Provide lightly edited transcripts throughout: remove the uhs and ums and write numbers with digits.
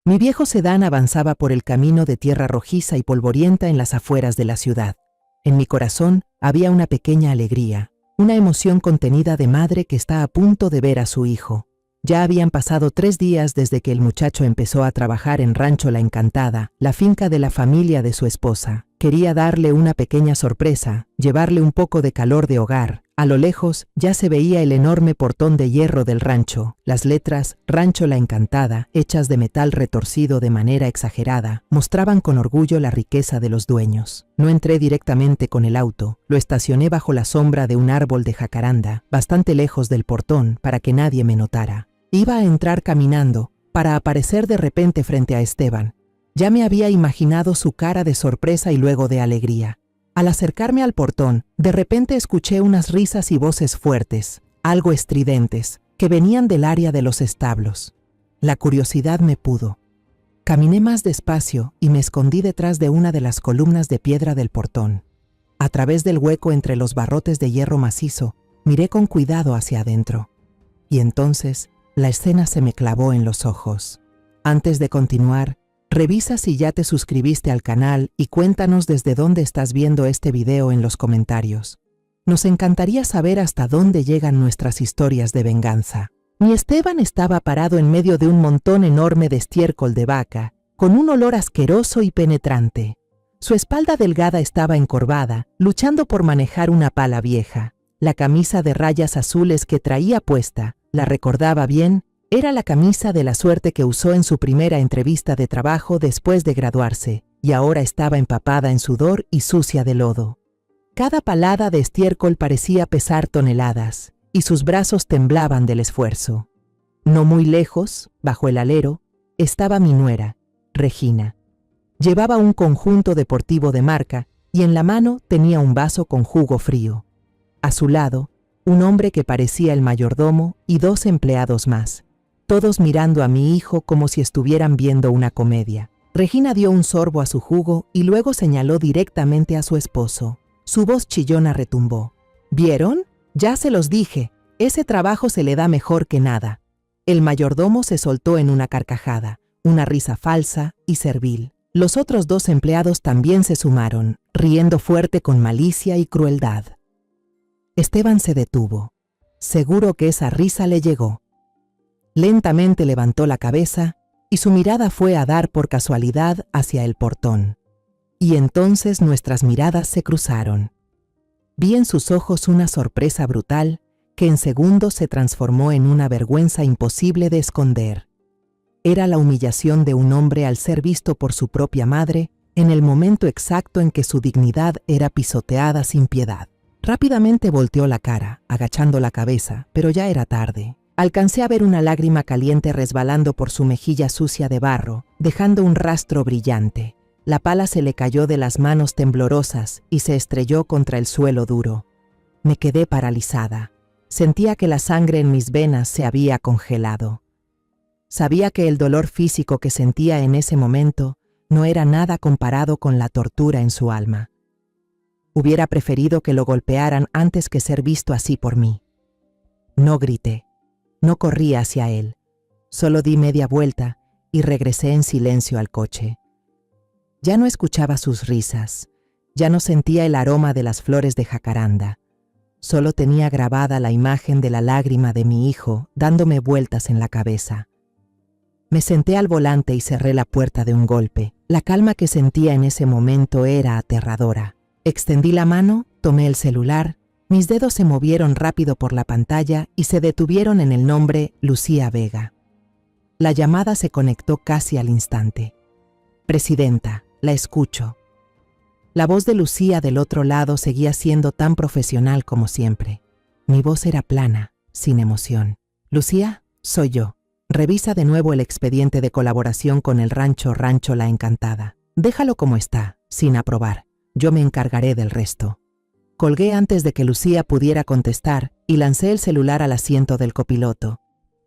Mi viejo sedán avanzaba por el camino de tierra rojiza y polvorienta en las afueras de la ciudad. En mi corazón había una pequeña alegría, una emoción contenida de madre que está a punto de ver a su hijo. Ya habían pasado 3 días desde que el muchacho empezó a trabajar en Rancho La Encantada, la finca de la familia de su esposa. Quería darle una pequeña sorpresa, llevarle un poco de calor de hogar. A lo lejos ya se veía el enorme portón de hierro del rancho. Las letras Rancho La Encantada, hechas de metal retorcido de manera exagerada, mostraban con orgullo la riqueza de los dueños. No entré directamente con el auto, lo estacioné bajo la sombra de un árbol de jacaranda, bastante lejos del portón para que nadie me notara. Iba a entrar caminando, para aparecer de repente frente a Esteban. Ya me había imaginado su cara de sorpresa y luego de alegría. Al acercarme al portón, de repente escuché unas risas y voces fuertes, algo estridentes, que venían del área de los establos. La curiosidad me pudo. Caminé más despacio y me escondí detrás de una de las columnas de piedra del portón. A través del hueco entre los barrotes de hierro macizo, miré con cuidado hacia adentro. Y entonces, la escena se me clavó en los ojos. Antes de continuar, revisa si ya te suscribiste al canal y cuéntanos desde dónde estás viendo este video en los comentarios. Nos encantaría saber hasta dónde llegan nuestras historias de venganza. Mi Esteban estaba parado en medio de un montón enorme de estiércol de vaca, con un olor asqueroso y penetrante. Su espalda delgada estaba encorvada, luchando por manejar una pala vieja. La camisa de rayas azules que traía puesta, la recordaba bien, era la camisa de la suerte que usó en su primera entrevista de trabajo después de graduarse, y ahora estaba empapada en sudor y sucia de lodo. Cada palada de estiércol parecía pesar toneladas, y sus brazos temblaban del esfuerzo. No muy lejos, bajo el alero, estaba mi nuera, Regina. Llevaba un conjunto deportivo de marca, y en la mano tenía un vaso con jugo frío. A su lado, un hombre que parecía el mayordomo y 2 empleados más, todos mirando a mi hijo como si estuvieran viendo una comedia. Regina dio un sorbo a su jugo y luego señaló directamente a su esposo. Su voz chillona retumbó. ¿Vieron? Ya se los dije, ese trabajo se le da mejor que nada. El mayordomo se soltó en una carcajada, una risa falsa y servil. Los otros 2 empleados también se sumaron, riendo fuerte con malicia y crueldad. Esteban se detuvo. Seguro que esa risa le llegó. Lentamente levantó la cabeza y su mirada fue a dar por casualidad hacia el portón. Y entonces nuestras miradas se cruzaron. Vi en sus ojos una sorpresa brutal que en segundos se transformó en una vergüenza imposible de esconder. Era la humillación de un hombre al ser visto por su propia madre en el momento exacto en que su dignidad era pisoteada sin piedad. Rápidamente volteó la cara, agachando la cabeza, pero ya era tarde. Alcancé a ver una lágrima caliente resbalando por su mejilla sucia de barro, dejando un rastro brillante. La pala se le cayó de las manos temblorosas y se estrelló contra el suelo duro. Me quedé paralizada. Sentía que la sangre en mis venas se había congelado. Sabía que el dolor físico que sentía en ese momento no era nada comparado con la tortura en su alma. Hubiera preferido que lo golpearan antes que ser visto así por mí. No grité, no corrí hacia él, solo di media vuelta y regresé en silencio al coche. Ya no escuchaba sus risas, ya no sentía el aroma de las flores de jacaranda, solo tenía grabada la imagen de la lágrima de mi hijo dándome vueltas en la cabeza. Me senté al volante y cerré la puerta de un golpe. La calma que sentía en ese momento era aterradora. Extendí la mano, tomé el celular, mis dedos se movieron rápido por la pantalla y se detuvieron en el nombre Lucía Vega. La llamada se conectó casi al instante. Presidenta, la escucho. La voz de Lucía del otro lado seguía siendo tan profesional como siempre. Mi voz era plana, sin emoción. Lucía, soy yo. Revisa de nuevo el expediente de colaboración con el Rancho La Encantada. Déjalo como está, sin aprobar. Yo me encargaré del resto. Colgué antes de que Lucía pudiera contestar y lancé el celular al asiento del copiloto.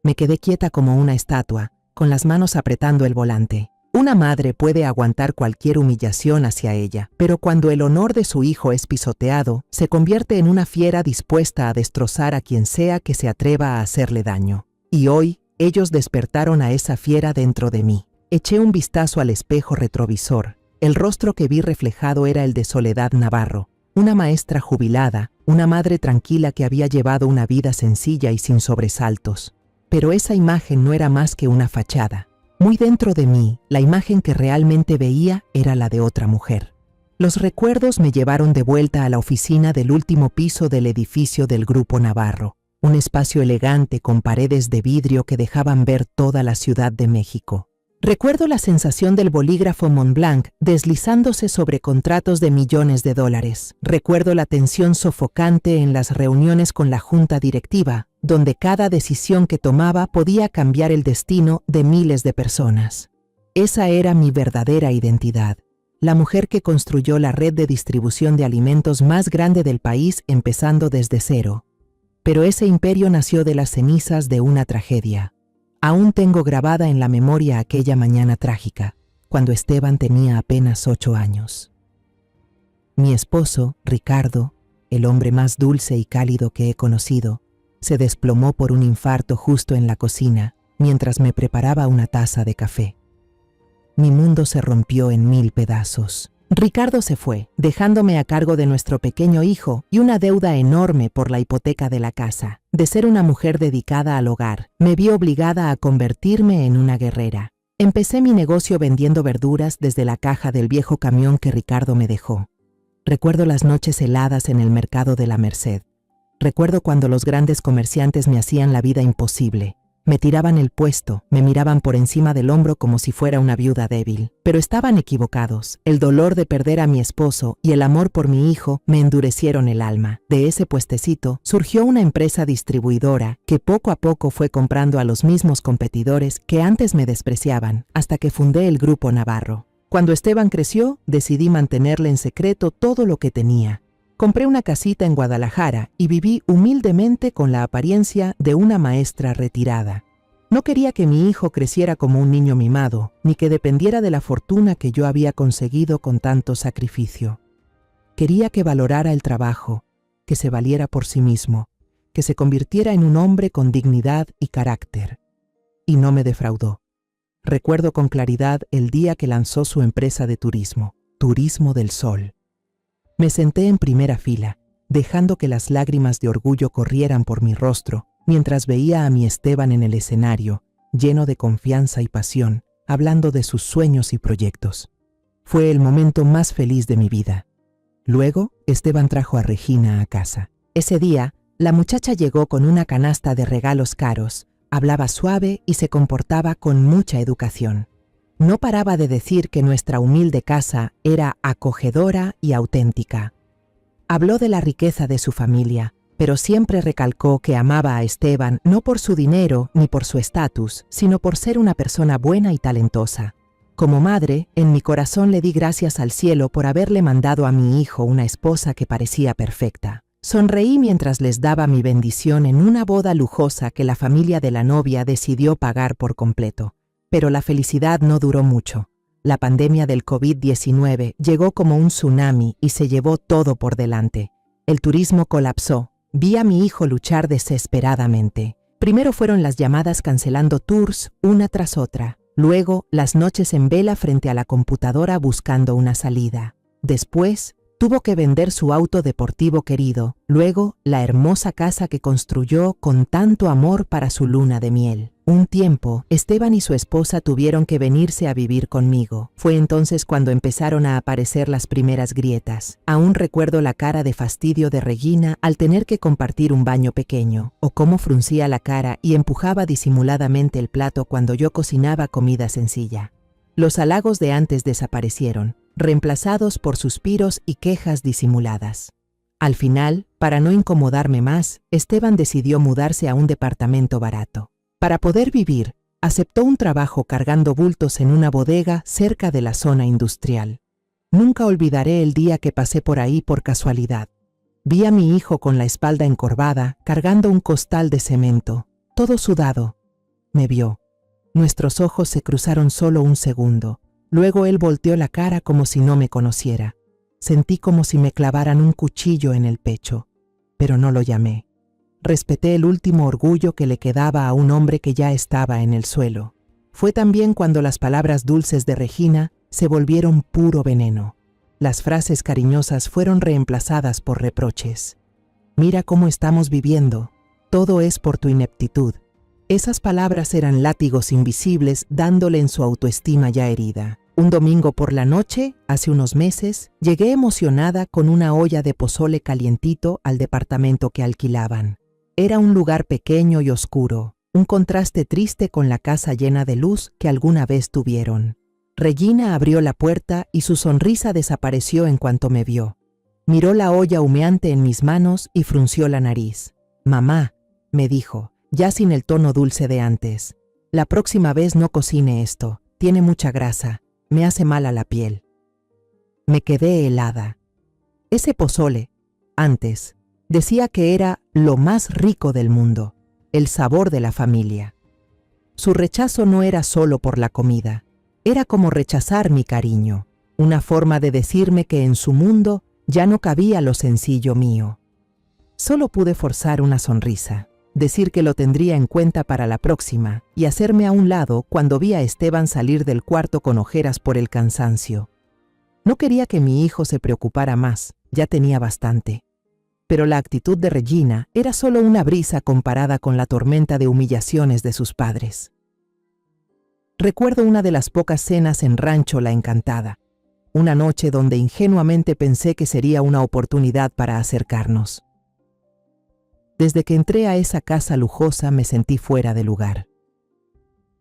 Me quedé quieta como una estatua, con las manos apretando el volante. Una madre puede aguantar cualquier humillación hacia ella, pero cuando el honor de su hijo es pisoteado, se convierte en una fiera dispuesta a destrozar a quien sea que se atreva a hacerle daño. Y hoy, ellos despertaron a esa fiera dentro de mí. Eché un vistazo al espejo retrovisor. El rostro que vi reflejado era el de Soledad Navarro, una maestra jubilada, una madre tranquila que había llevado una vida sencilla y sin sobresaltos. Pero esa imagen no era más que una fachada. Muy dentro de mí, la imagen que realmente veía era la de otra mujer. Los recuerdos me llevaron de vuelta a la oficina del último piso del edificio del Grupo Navarro, un espacio elegante con paredes de vidrio que dejaban ver toda la Ciudad de México. Recuerdo la sensación del bolígrafo Montblanc deslizándose sobre contratos de millones de dólares. Recuerdo la tensión sofocante en las reuniones con la junta directiva, donde cada decisión que tomaba podía cambiar el destino de miles de personas. Esa era mi verdadera identidad, la mujer que construyó la red de distribución de alimentos más grande del país empezando desde cero. Pero ese imperio nació de las cenizas de una tragedia. Aún tengo grabada en la memoria aquella mañana trágica, cuando Esteban tenía apenas 8 años. Mi esposo, Ricardo, el hombre más dulce y cálido que he conocido, se desplomó por un infarto justo en la cocina, mientras me preparaba una taza de café. Mi mundo se rompió en 1000 pedazos. Ricardo se fue, dejándome a cargo de nuestro pequeño hijo y una deuda enorme por la hipoteca de la casa. De ser una mujer dedicada al hogar, me vi obligada a convertirme en una guerrera. Empecé mi negocio vendiendo verduras desde la caja del viejo camión que Ricardo me dejó. Recuerdo las noches heladas en el mercado de la Merced. Recuerdo cuando los grandes comerciantes me hacían la vida imposible. Me tiraban el puesto, me miraban por encima del hombro como si fuera una viuda débil. Pero estaban equivocados. El dolor de perder a mi esposo y el amor por mi hijo me endurecieron el alma. De ese puestecito surgió una empresa distribuidora que poco a poco fue comprando a los mismos competidores que antes me despreciaban, hasta que fundé el Grupo Navarro. Cuando Esteban creció, decidí mantenerle en secreto todo lo que tenía. Compré una casita en Guadalajara y viví humildemente con la apariencia de una maestra retirada. No quería que mi hijo creciera como un niño mimado, ni que dependiera de la fortuna que yo había conseguido con tanto sacrificio. Quería que valorara el trabajo, que se valiera por sí mismo, que se convirtiera en un hombre con dignidad y carácter. Y no me defraudó. Recuerdo con claridad el día que lanzó su empresa de turismo, Turismo del Sol. Me senté en primera fila, dejando que las lágrimas de orgullo corrieran por mi rostro, mientras veía a mi Esteban en el escenario, lleno de confianza y pasión, hablando de sus sueños y proyectos. Fue el momento más feliz de mi vida. Luego, Esteban trajo a Regina a casa. Ese día, la muchacha llegó con una canasta de regalos caros, hablaba suave y se comportaba con mucha educación. No paraba de decir que nuestra humilde casa era acogedora y auténtica. Habló de la riqueza de su familia, pero siempre recalcó que amaba a Esteban no por su dinero ni por su estatus, sino por ser una persona buena y talentosa. Como madre, en mi corazón le di gracias al cielo por haberle mandado a mi hijo una esposa que parecía perfecta. Sonreí mientras les daba mi bendición en una boda lujosa que la familia de la novia decidió pagar por completo. Pero la felicidad no duró mucho. La pandemia del COVID-19 llegó como un tsunami y se llevó todo por delante. El turismo colapsó. Vi a mi hijo luchar desesperadamente. Primero fueron las llamadas cancelando tours una tras otra. Luego, las noches en vela frente a la computadora buscando una salida. Después, tuvo que vender su auto deportivo querido. Luego, la hermosa casa que construyó con tanto amor para su luna de miel. Un tiempo, Esteban y su esposa tuvieron que venirse a vivir conmigo. Fue entonces cuando empezaron a aparecer las primeras grietas. Aún recuerdo la cara de fastidio de Regina al tener que compartir un baño pequeño, o cómo fruncía la cara y empujaba disimuladamente el plato cuando yo cocinaba comida sencilla. Los halagos de antes desaparecieron, reemplazados por suspiros y quejas disimuladas. Al final, para no incomodarme más, Esteban decidió mudarse a un departamento barato. Para poder vivir, aceptó un trabajo cargando bultos en una bodega cerca de la zona industrial. Nunca olvidaré el día que pasé por ahí por casualidad. Vi a mi hijo con la espalda encorvada, cargando un costal de cemento, todo sudado. Me vio. Nuestros ojos se cruzaron solo un segundo. Luego él volteó la cara como si no me conociera. Sentí como si me clavaran un cuchillo en el pecho, pero no lo llamé. Respeté el último orgullo que le quedaba a un hombre que ya estaba en el suelo. Fue también cuando las palabras dulces de Regina se volvieron puro veneno. Las frases cariñosas fueron reemplazadas por reproches. Mira cómo estamos viviendo. Todo es por tu ineptitud. Esas palabras eran látigos invisibles dándole en su autoestima ya herida. Un domingo por la noche, hace unos meses, llegué emocionada con una olla de pozole calientito al departamento que alquilaban. Era un lugar pequeño y oscuro, un contraste triste con la casa llena de luz que alguna vez tuvieron. Regina abrió la puerta y su sonrisa desapareció en cuanto me vio. Miró la olla humeante en mis manos y frunció la nariz. «Mamá», me dijo, ya sin el tono dulce de antes, «la próxima vez no cocine esto, tiene mucha grasa, me hace mal a la piel». Me quedé helada. Ese pozole, antes, decía que era lo más rico del mundo, el sabor de la familia. Su rechazo no era solo por la comida, era como rechazar mi cariño, una forma de decirme que en su mundo ya no cabía lo sencillo mío. Solo pude forzar una sonrisa, decir que lo tendría en cuenta para la próxima y hacerme a un lado cuando vi a Esteban salir del cuarto con ojeras por el cansancio. No quería que mi hijo se preocupara más, ya tenía bastante. Pero la actitud de Regina era solo una brisa comparada con la tormenta de humillaciones de sus padres. Recuerdo una de las pocas cenas en Rancho La Encantada, una noche donde ingenuamente pensé que sería una oportunidad para acercarnos. Desde que entré a esa casa lujosa me sentí fuera de lugar.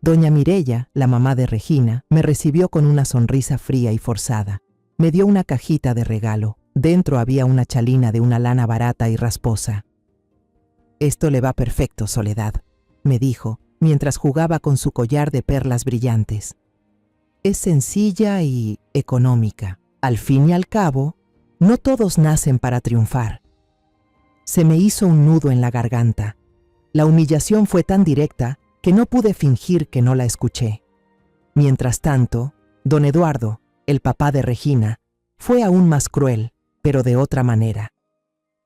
Doña Mireya, la mamá de Regina, me recibió con una sonrisa fría y forzada. Me dio una cajita de regalo. Dentro había una chalina de una lana barata y rasposa. «Esto le va perfecto, Soledad», me dijo, mientras jugaba con su collar de perlas brillantes. «Es sencilla y económica. Al fin y al cabo, no todos nacen para triunfar». Se me hizo un nudo en la garganta. La humillación fue tan directa que no pude fingir que no la escuché. Mientras tanto, don Eduardo, el papá de Regina, fue aún más cruel, pero de otra manera.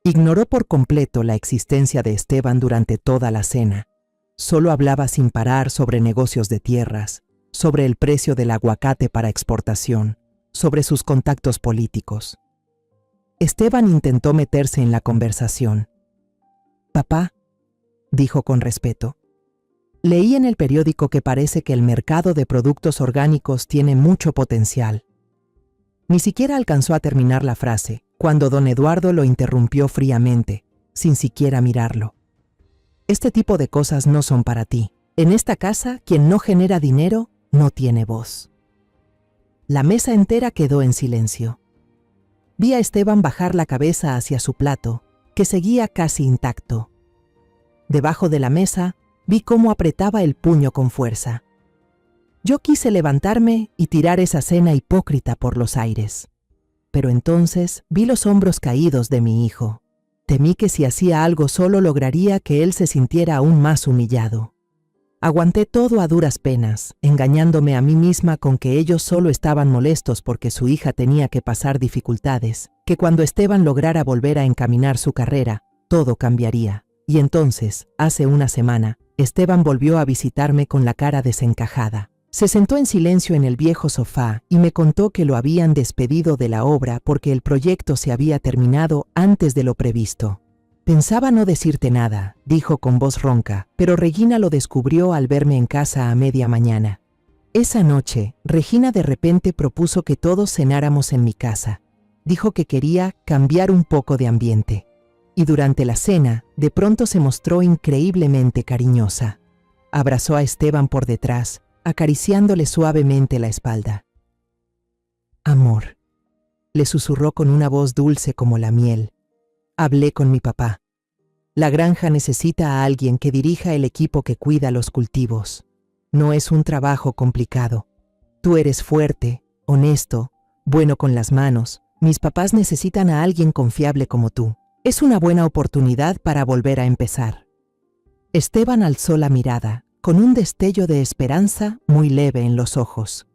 Ignoró por completo la existencia de Esteban durante toda la cena. Solo hablaba sin parar sobre negocios de tierras, sobre el precio del aguacate para exportación, sobre sus contactos políticos. Esteban intentó meterse en la conversación. «Papá», dijo con respeto, «leí en el periódico que parece que el mercado de productos orgánicos tiene mucho potencial». Ni siquiera alcanzó a terminar la frase, cuando don Eduardo lo interrumpió fríamente, sin siquiera mirarlo. «Este tipo de cosas no son para ti. En esta casa, quien no genera dinero, no tiene voz». La mesa entera quedó en silencio. Vi a Esteban bajar la cabeza hacia su plato, que seguía casi intacto. Debajo de la mesa, vi cómo apretaba el puño con fuerza. Yo quise levantarme y tirar esa cena hipócrita por los aires. Pero entonces vi los hombros caídos de mi hijo. Temí que si hacía algo solo lograría que él se sintiera aún más humillado. Aguanté todo a duras penas, engañándome a mí misma con que ellos solo estaban molestos porque su hija tenía que pasar dificultades, que cuando Esteban lograra volver a encaminar su carrera, todo cambiaría. Y entonces, hace una semana, Esteban volvió a visitarme con la cara desencajada. Se sentó en silencio en el viejo sofá y me contó que lo habían despedido de la obra porque el proyecto se había terminado antes de lo previsto. «Pensaba no decirte nada», dijo con voz ronca, pero Regina lo descubrió al verme en casa a media mañana. Esa noche, Regina de repente propuso que todos cenáramos en mi casa. Dijo que quería cambiar un poco de ambiente. Y durante la cena, de pronto se mostró increíblemente cariñosa. Abrazó a Esteban por detrás, acariciándole suavemente la espalda. «Amor», le susurró con una voz dulce como la miel. «Hablé con mi papá. La granja necesita a alguien que dirija el equipo que cuida los cultivos. No es un trabajo complicado. Tú eres fuerte, honesto, bueno con las manos. Mis papás necesitan a alguien confiable como tú. Es una buena oportunidad para volver a empezar». Esteban alzó la mirada, con un destello de esperanza muy leve en los ojos.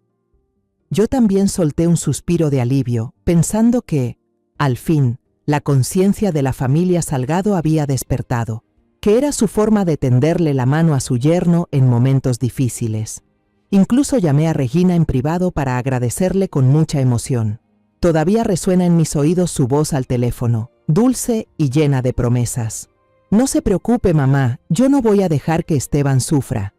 Yo también solté un suspiro de alivio, pensando que, al fin, la conciencia de la familia Salgado había despertado, que era su forma de tenderle la mano a su yerno en momentos difíciles. Incluso llamé a Regina en privado para agradecerle con mucha emoción. Todavía resuena en mis oídos su voz al teléfono, dulce y llena de promesas. No se preocupe, mamá, yo no voy a dejar que Esteban sufra.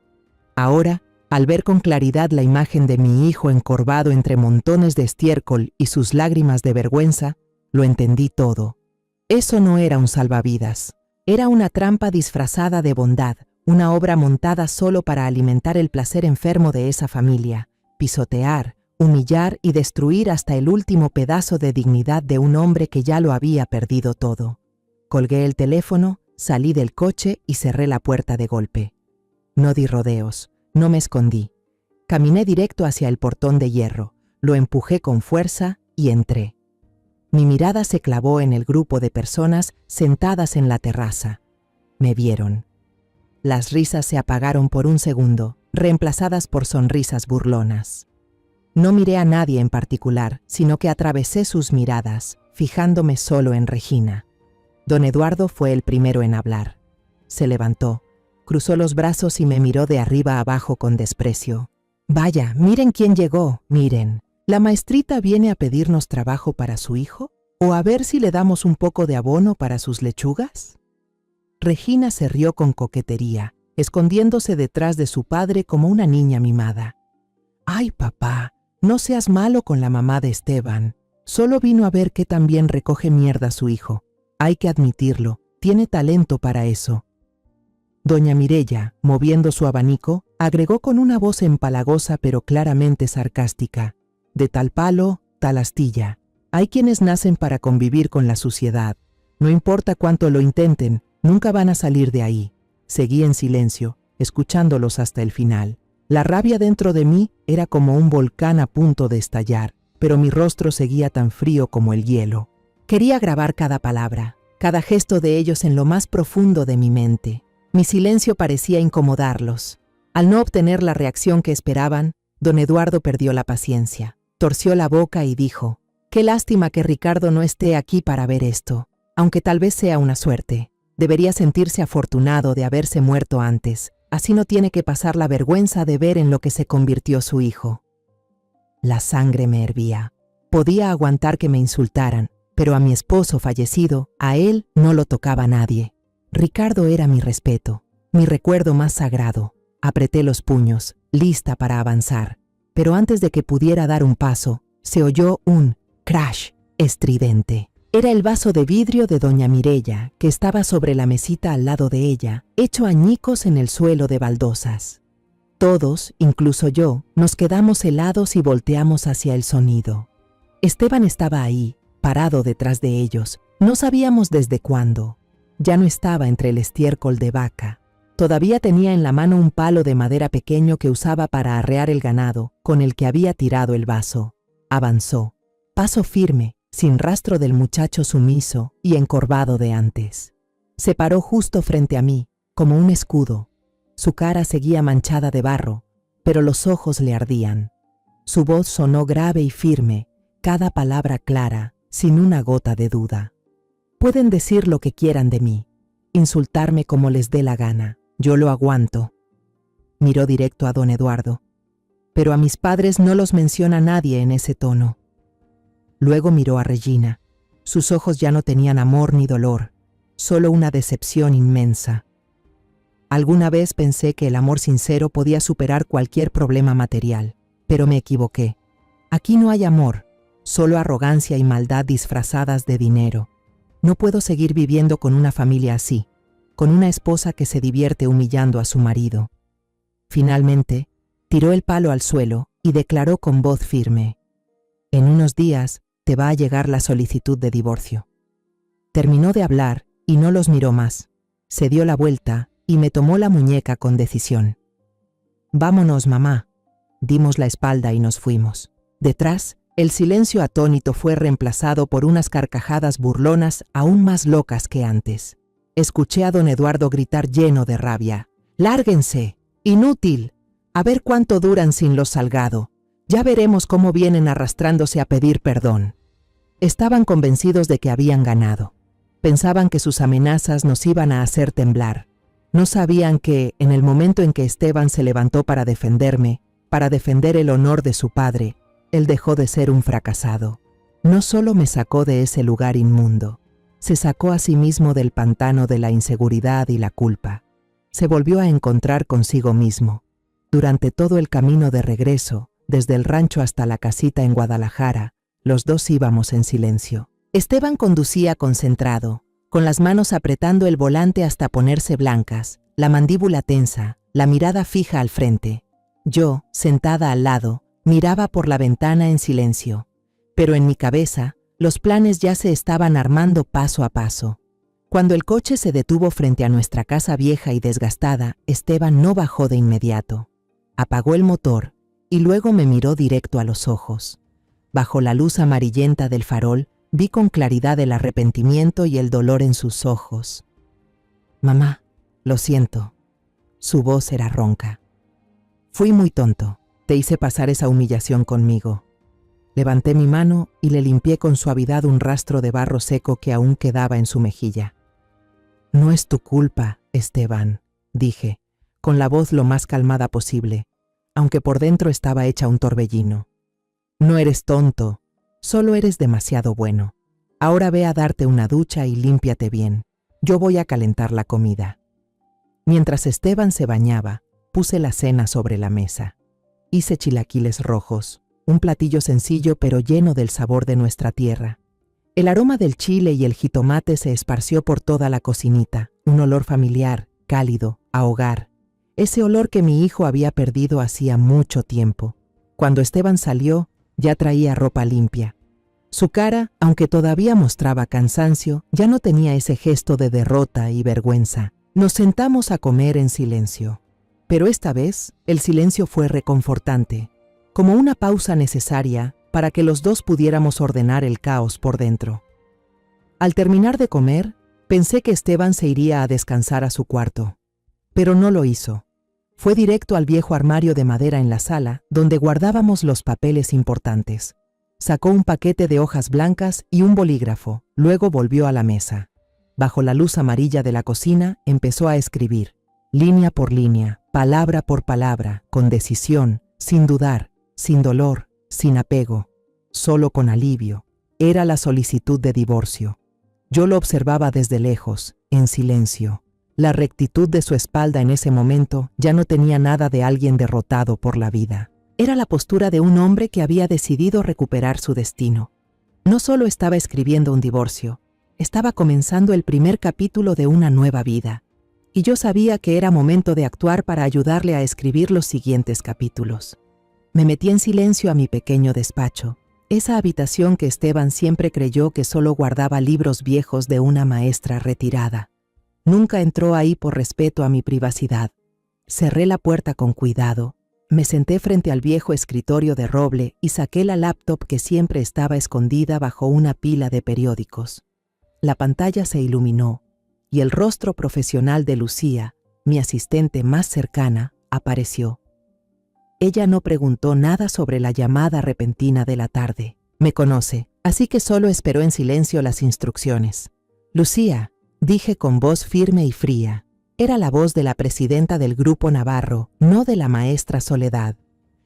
Ahora, al ver con claridad la imagen de mi hijo encorvado entre montones de estiércol y sus lágrimas de vergüenza, lo entendí todo. Eso no era un salvavidas. Era una trampa disfrazada de bondad, una obra montada solo para alimentar el placer enfermo de esa familia, pisotear, humillar y destruir hasta el último pedazo de dignidad de un hombre que ya lo había perdido todo. Colgué el teléfono, salí del coche y cerré la puerta de golpe. No di rodeos, no me escondí. Caminé directo hacia el portón de hierro, lo empujé con fuerza y entré. Mi mirada se clavó en el grupo de personas sentadas en la terraza. Me vieron. Las risas se apagaron por un segundo, reemplazadas por sonrisas burlonas. No miré a nadie en particular, sino que atravesé sus miradas, fijándome solo en Regina. Don Eduardo fue el primero en hablar. Se levantó, cruzó los brazos y me miró de arriba abajo con desprecio. «Vaya, miren quién llegó, miren. ¿La maestrita viene a pedirnos trabajo para su hijo? ¿O a ver si le damos un poco de abono para sus lechugas?» Regina se rió con coquetería, escondiéndose detrás de su padre como una niña mimada. «Ay, papá, no seas malo con la mamá de Esteban. Solo vino a ver qué tan bien recoge mierda su hijo. Hay que admitirlo, tiene talento para eso». Doña Mireya, moviendo su abanico, agregó con una voz empalagosa pero claramente sarcástica: «De tal palo, tal astilla. Hay quienes nacen para convivir con la suciedad. No importa cuánto lo intenten, nunca van a salir de ahí». Seguí en silencio, escuchándolos hasta el final. La rabia dentro de mí era como un volcán a punto de estallar, pero mi rostro seguía tan frío como el hielo. Quería grabar cada palabra, cada gesto de ellos en lo más profundo de mi mente. Mi silencio parecía incomodarlos. Al no obtener la reacción que esperaban, don Eduardo perdió la paciencia. Torció la boca y dijo: «Qué lástima que Ricardo no esté aquí para ver esto, aunque tal vez sea una suerte. Debería sentirse afortunado de haberse muerto antes. Así no tiene que pasar la vergüenza de ver en lo que se convirtió su hijo». La sangre me hervía. Podía aguantar que me insultaran, pero a mi esposo fallecido, a él no lo tocaba nadie. Ricardo era mi respeto, mi recuerdo más sagrado. Apreté los puños, lista para avanzar, pero antes de que pudiera dar un paso, se oyó un crash estridente. Era el vaso de vidrio de doña Mireya, que estaba sobre la mesita al lado de ella, hecho añicos en el suelo de baldosas. Todos, incluso yo, nos quedamos helados y volteamos hacia el sonido. Esteban estaba ahí, parado detrás de ellos. No sabíamos desde cuándo. Ya no estaba entre el estiércol de vaca. Todavía tenía en la mano un palo de madera pequeño que usaba para arrear el ganado, con el que había tirado el vaso. Avanzó, paso firme, sin rastro del muchacho sumiso y encorvado de antes. Se paró justo frente a mí, como un escudo. Su cara seguía manchada de barro, pero los ojos le ardían. Su voz sonó grave y firme, cada palabra clara, sin una gota de duda. «Pueden decir lo que quieran de mí, insultarme como les dé la gana, yo lo aguanto». Miró directo a don Eduardo. «Pero a mis padres no los menciona nadie en ese tono». Luego miró a Regina. Sus ojos ya no tenían amor ni dolor, solo una decepción inmensa. Alguna vez pensé que el amor sincero podía superar cualquier problema material, pero me equivoqué. Aquí no hay amor, solo arrogancia y maldad disfrazadas de dinero. No puedo seguir viviendo con una familia así, con una esposa que se divierte humillando a su marido. Finalmente, tiró el palo al suelo y declaró con voz firme: «En unos días te va a llegar la solicitud de divorcio». Terminó de hablar y no los miró más. Se dio la vuelta y me tomó la muñeca con decisión. «Vámonos, mamá». Dimos la espalda y nos fuimos. Detrás, el silencio atónito fue reemplazado por unas carcajadas burlonas aún más locas que antes. Escuché a don Eduardo gritar lleno de rabia: «¡Lárguense! ¡Inútil! A ver cuánto duran sin los Salgado. Ya veremos cómo vienen arrastrándose a pedir perdón». Estaban convencidos de que habían ganado. Pensaban que sus amenazas nos iban a hacer temblar. No sabían que, en el momento en que Esteban se levantó para defenderme, Para defender el honor de su padre, él dejó de ser un fracasado. No solo me sacó de ese lugar inmundo, se sacó a sí mismo del pantano de la inseguridad y la culpa. Se volvió a encontrar consigo mismo. Durante todo el camino de regreso, desde el rancho hasta la casita en Guadalajara, los dos íbamos en silencio. Esteban conducía concentrado, con las manos apretando el volante hasta ponerse blancas, la mandíbula tensa, la mirada fija al frente. Yo, sentada al lado, miraba por la ventana en silencio, pero en mi cabeza, los planes ya se estaban armando paso a paso. Cuando el coche se detuvo frente a nuestra casa vieja y desgastada, Esteban no bajó de inmediato. Apagó el motor y luego me miró directo a los ojos. Bajo la luz amarillenta del farol, vi con claridad el arrepentimiento y el dolor en sus ojos. «Mamá, lo siento». Su voz era ronca. «Fui muy tonto. Te hice pasar esa humillación conmigo». Levanté mi mano y le limpié con suavidad un rastro de barro seco que aún quedaba en su mejilla. «No es tu culpa, Esteban», dije, con la voz lo más calmada posible, aunque por dentro estaba hecha un torbellino. «No eres tonto, solo eres demasiado bueno. Ahora ve a darte una ducha y límpiate bien. Yo voy a calentar la comida». Mientras Esteban se bañaba, puse la cena sobre la mesa. Hice chilaquiles rojos, un platillo sencillo pero lleno del sabor de nuestra tierra. El aroma del chile y el jitomate se esparció por toda la cocinita, un olor familiar, cálido, a hogar. Ese olor que mi hijo había perdido hacía mucho tiempo. Cuando Esteban salió, ya traía ropa limpia. Su cara, aunque todavía mostraba cansancio, ya no tenía ese gesto de derrota y vergüenza. Nos sentamos a comer en silencio. Pero esta vez, el silencio fue reconfortante, como una pausa necesaria para que los dos pudiéramos ordenar el caos por dentro. Al terminar de comer, pensé que Esteban se iría a descansar a su cuarto, pero no lo hizo. Fue directo al viejo armario de madera en la sala, donde guardábamos los papeles importantes. Sacó un paquete de hojas blancas y un bolígrafo, luego volvió a la mesa. Bajo la luz amarilla de la cocina, empezó a escribir, línea por línea, palabra por palabra, con decisión, sin dudar, sin dolor, sin apego, solo con alivio. Era la solicitud de divorcio. Yo lo observaba desde lejos, en silencio. La rectitud de su espalda en ese momento ya no tenía nada de alguien derrotado por la vida. Era la postura de un hombre que había decidido recuperar su destino. No solo estaba escribiendo un divorcio, estaba comenzando el primer capítulo de una nueva vida. Y yo sabía que era momento de actuar para ayudarle a escribir los siguientes capítulos. Me metí en silencio a mi pequeño despacho, esa habitación que Esteban siempre creyó que solo guardaba libros viejos de una maestra retirada. Nunca entró ahí por respeto a mi privacidad. Cerré la puerta con cuidado, me senté frente al viejo escritorio de roble y saqué la laptop que siempre estaba escondida bajo una pila de periódicos. La pantalla se iluminó y el rostro profesional de Lucía, mi asistente más cercana, apareció. Ella no preguntó nada sobre la llamada repentina de la tarde. Me conoce, así que solo esperó en silencio las instrucciones. «Lucía», dije con voz firme y fría. Era la voz de la presidenta del Grupo Navarro, no de la maestra Soledad.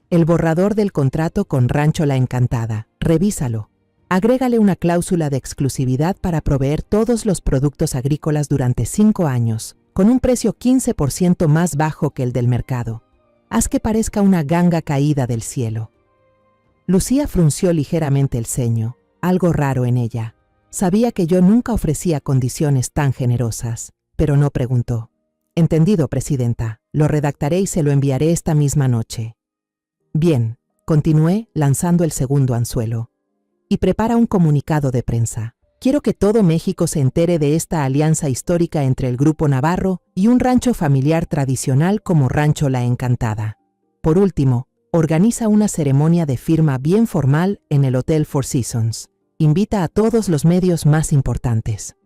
«El borrador del contrato con Rancho La Encantada. Revísalo. Agrégale una cláusula de exclusividad para proveer todos los productos agrícolas durante 5 años, con un precio 15% más bajo que el del mercado. Haz que parezca una ganga caída del cielo». Lucía frunció ligeramente el ceño, algo raro en ella. Sabía que yo nunca ofrecía condiciones tan generosas, pero no preguntó. «Entendido, presidenta. Lo redactaré y se lo enviaré esta misma noche». «Bien», continué lanzando el segundo anzuelo. «Y prepara un comunicado de prensa. Quiero que todo México se entere de esta alianza histórica entre el Grupo Navarro y un rancho familiar tradicional como Rancho La Encantada. Por último, organiza una ceremonia de firma bien formal en el Hotel Four Seasons. Invita a todos los medios más importantes».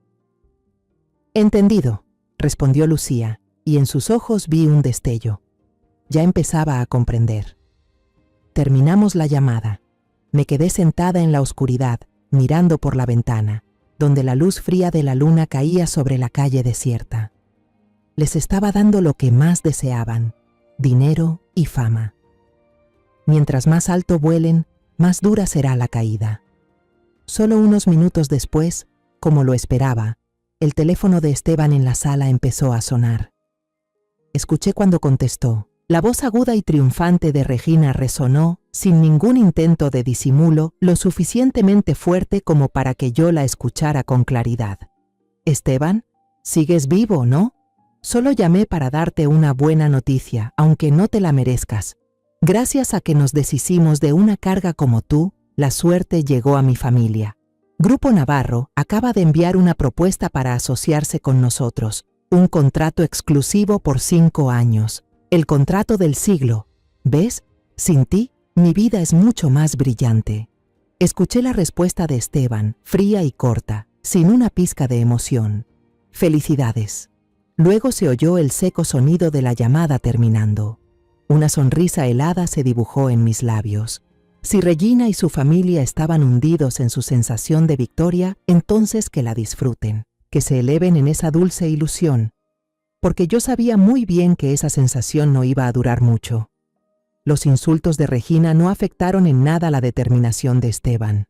«Entendido», respondió Lucía, y en sus ojos vi un destello. Ya empezaba a comprender. Terminamos la llamada. Me quedé sentada en la oscuridad, mirando por la ventana, donde la luz fría de la luna caía sobre la calle desierta. Les estaba dando lo que más deseaban, dinero y fama. Mientras más alto vuelen, más dura será la caída. Solo unos minutos después, como lo esperaba, el teléfono de Esteban en la sala empezó a sonar. Escuché cuando contestó. La voz aguda y triunfante de Regina resonó, sin ningún intento de disimulo, lo suficientemente fuerte como para que yo la escuchara con claridad. «Esteban, sigues vivo, ¿no? Solo llamé para darte una buena noticia, aunque no te la merezcas. Gracias a que nos deshicimos de una carga como tú, la suerte llegó a mi familia. Grupo Navarro acaba de enviar una propuesta para asociarse con nosotros, un contrato exclusivo por 5 años. El contrato del siglo. ¿Ves? Sin ti, mi vida es mucho más brillante». Escuché la respuesta de Esteban, fría y corta, sin una pizca de emoción. «Felicidades». Luego se oyó el seco sonido de la llamada terminando. Una sonrisa helada se dibujó en mis labios. Si Regina y su familia estaban hundidos en su sensación de victoria, entonces que la disfruten, que se eleven en esa dulce ilusión, porque yo sabía muy bien que esa sensación no iba a durar mucho. Los insultos de Regina no afectaron en nada la determinación de Esteban.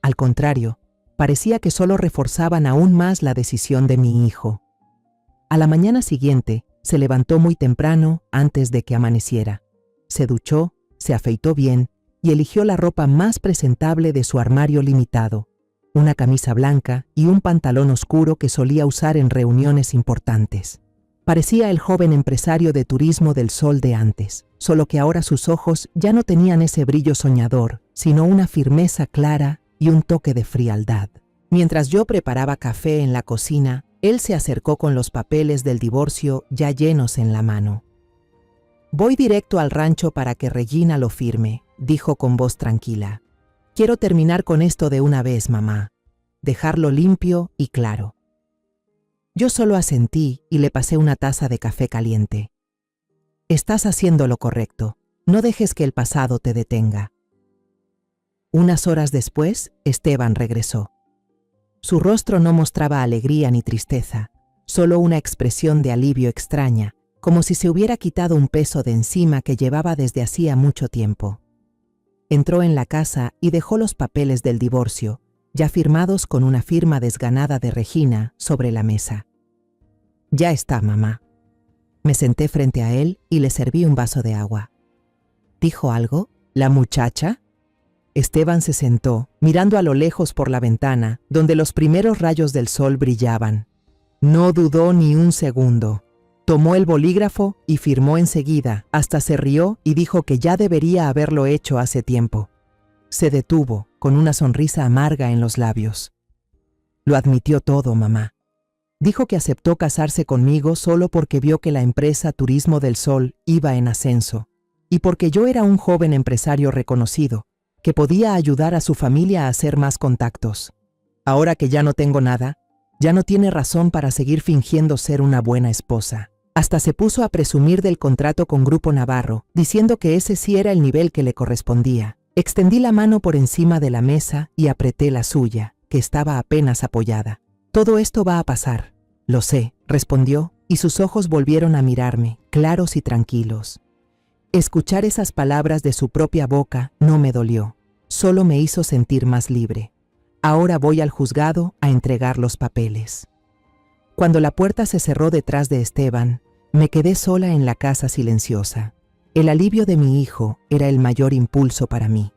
Al contrario, parecía que solo reforzaban aún más la decisión de mi hijo. A la mañana siguiente, se levantó muy temprano, antes de que amaneciera. Se duchó, se afeitó bien y eligió la ropa más presentable de su armario limitado, una camisa blanca y un pantalón oscuro que solía usar en reuniones importantes. Parecía el joven empresario de turismo del Sol de antes, solo que ahora sus ojos ya no tenían ese brillo soñador, sino una firmeza clara y un toque de frialdad. Mientras yo preparaba café en la cocina, él se acercó con los papeles del divorcio ya llenos en la mano. «Voy directo al rancho para que Regina lo firme», dijo con voz tranquila. «Quiero terminar con esto de una vez, mamá. Dejarlo limpio y claro». Yo solo asentí y le pasé una taza de café caliente. «Estás haciendo lo correcto. No dejes que el pasado te detenga». Unas horas después, Esteban regresó. Su rostro no mostraba alegría ni tristeza, solo una expresión de alivio extraña, como si se hubiera quitado un peso de encima que llevaba desde hacía mucho tiempo. Entró en la casa y dejó los papeles del divorcio, ya firmados con una firma desganada de Regina, sobre la mesa. «Ya está, mamá». Me senté frente a él y le serví un vaso de agua. ¿Dijo algo? ¿La muchacha? Esteban se sentó, mirando a lo lejos por la ventana, donde los primeros rayos del sol brillaban. No dudó ni un segundo. Tomó el bolígrafo y firmó enseguida, hasta se rió y dijo que ya debería haberlo hecho hace tiempo. Se detuvo, con una sonrisa amarga en los labios. «Lo admitió todo, mamá. Dijo que aceptó casarse conmigo solo porque vio que la empresa Turismo del Sol iba en ascenso, y porque yo era un joven empresario reconocido, que podía ayudar a su familia a hacer más contactos. Ahora que ya no tengo nada, ya no tiene razón para seguir fingiendo ser una buena esposa». Hasta se puso a presumir del contrato con Grupo Navarro, diciendo que ese sí era el nivel que le correspondía. Extendí la mano por encima de la mesa y apreté la suya, que estaba apenas apoyada. «Todo esto va a pasar». «Lo sé», respondió, y sus ojos volvieron a mirarme, claros y tranquilos. Escuchar esas palabras de su propia boca no me dolió, solo me hizo sentir más libre. Ahora voy al juzgado a entregar los papeles. Cuando la puerta se cerró detrás de Esteban, me quedé sola en la casa silenciosa. El alivio de mi hijo era el mayor impulso para mí.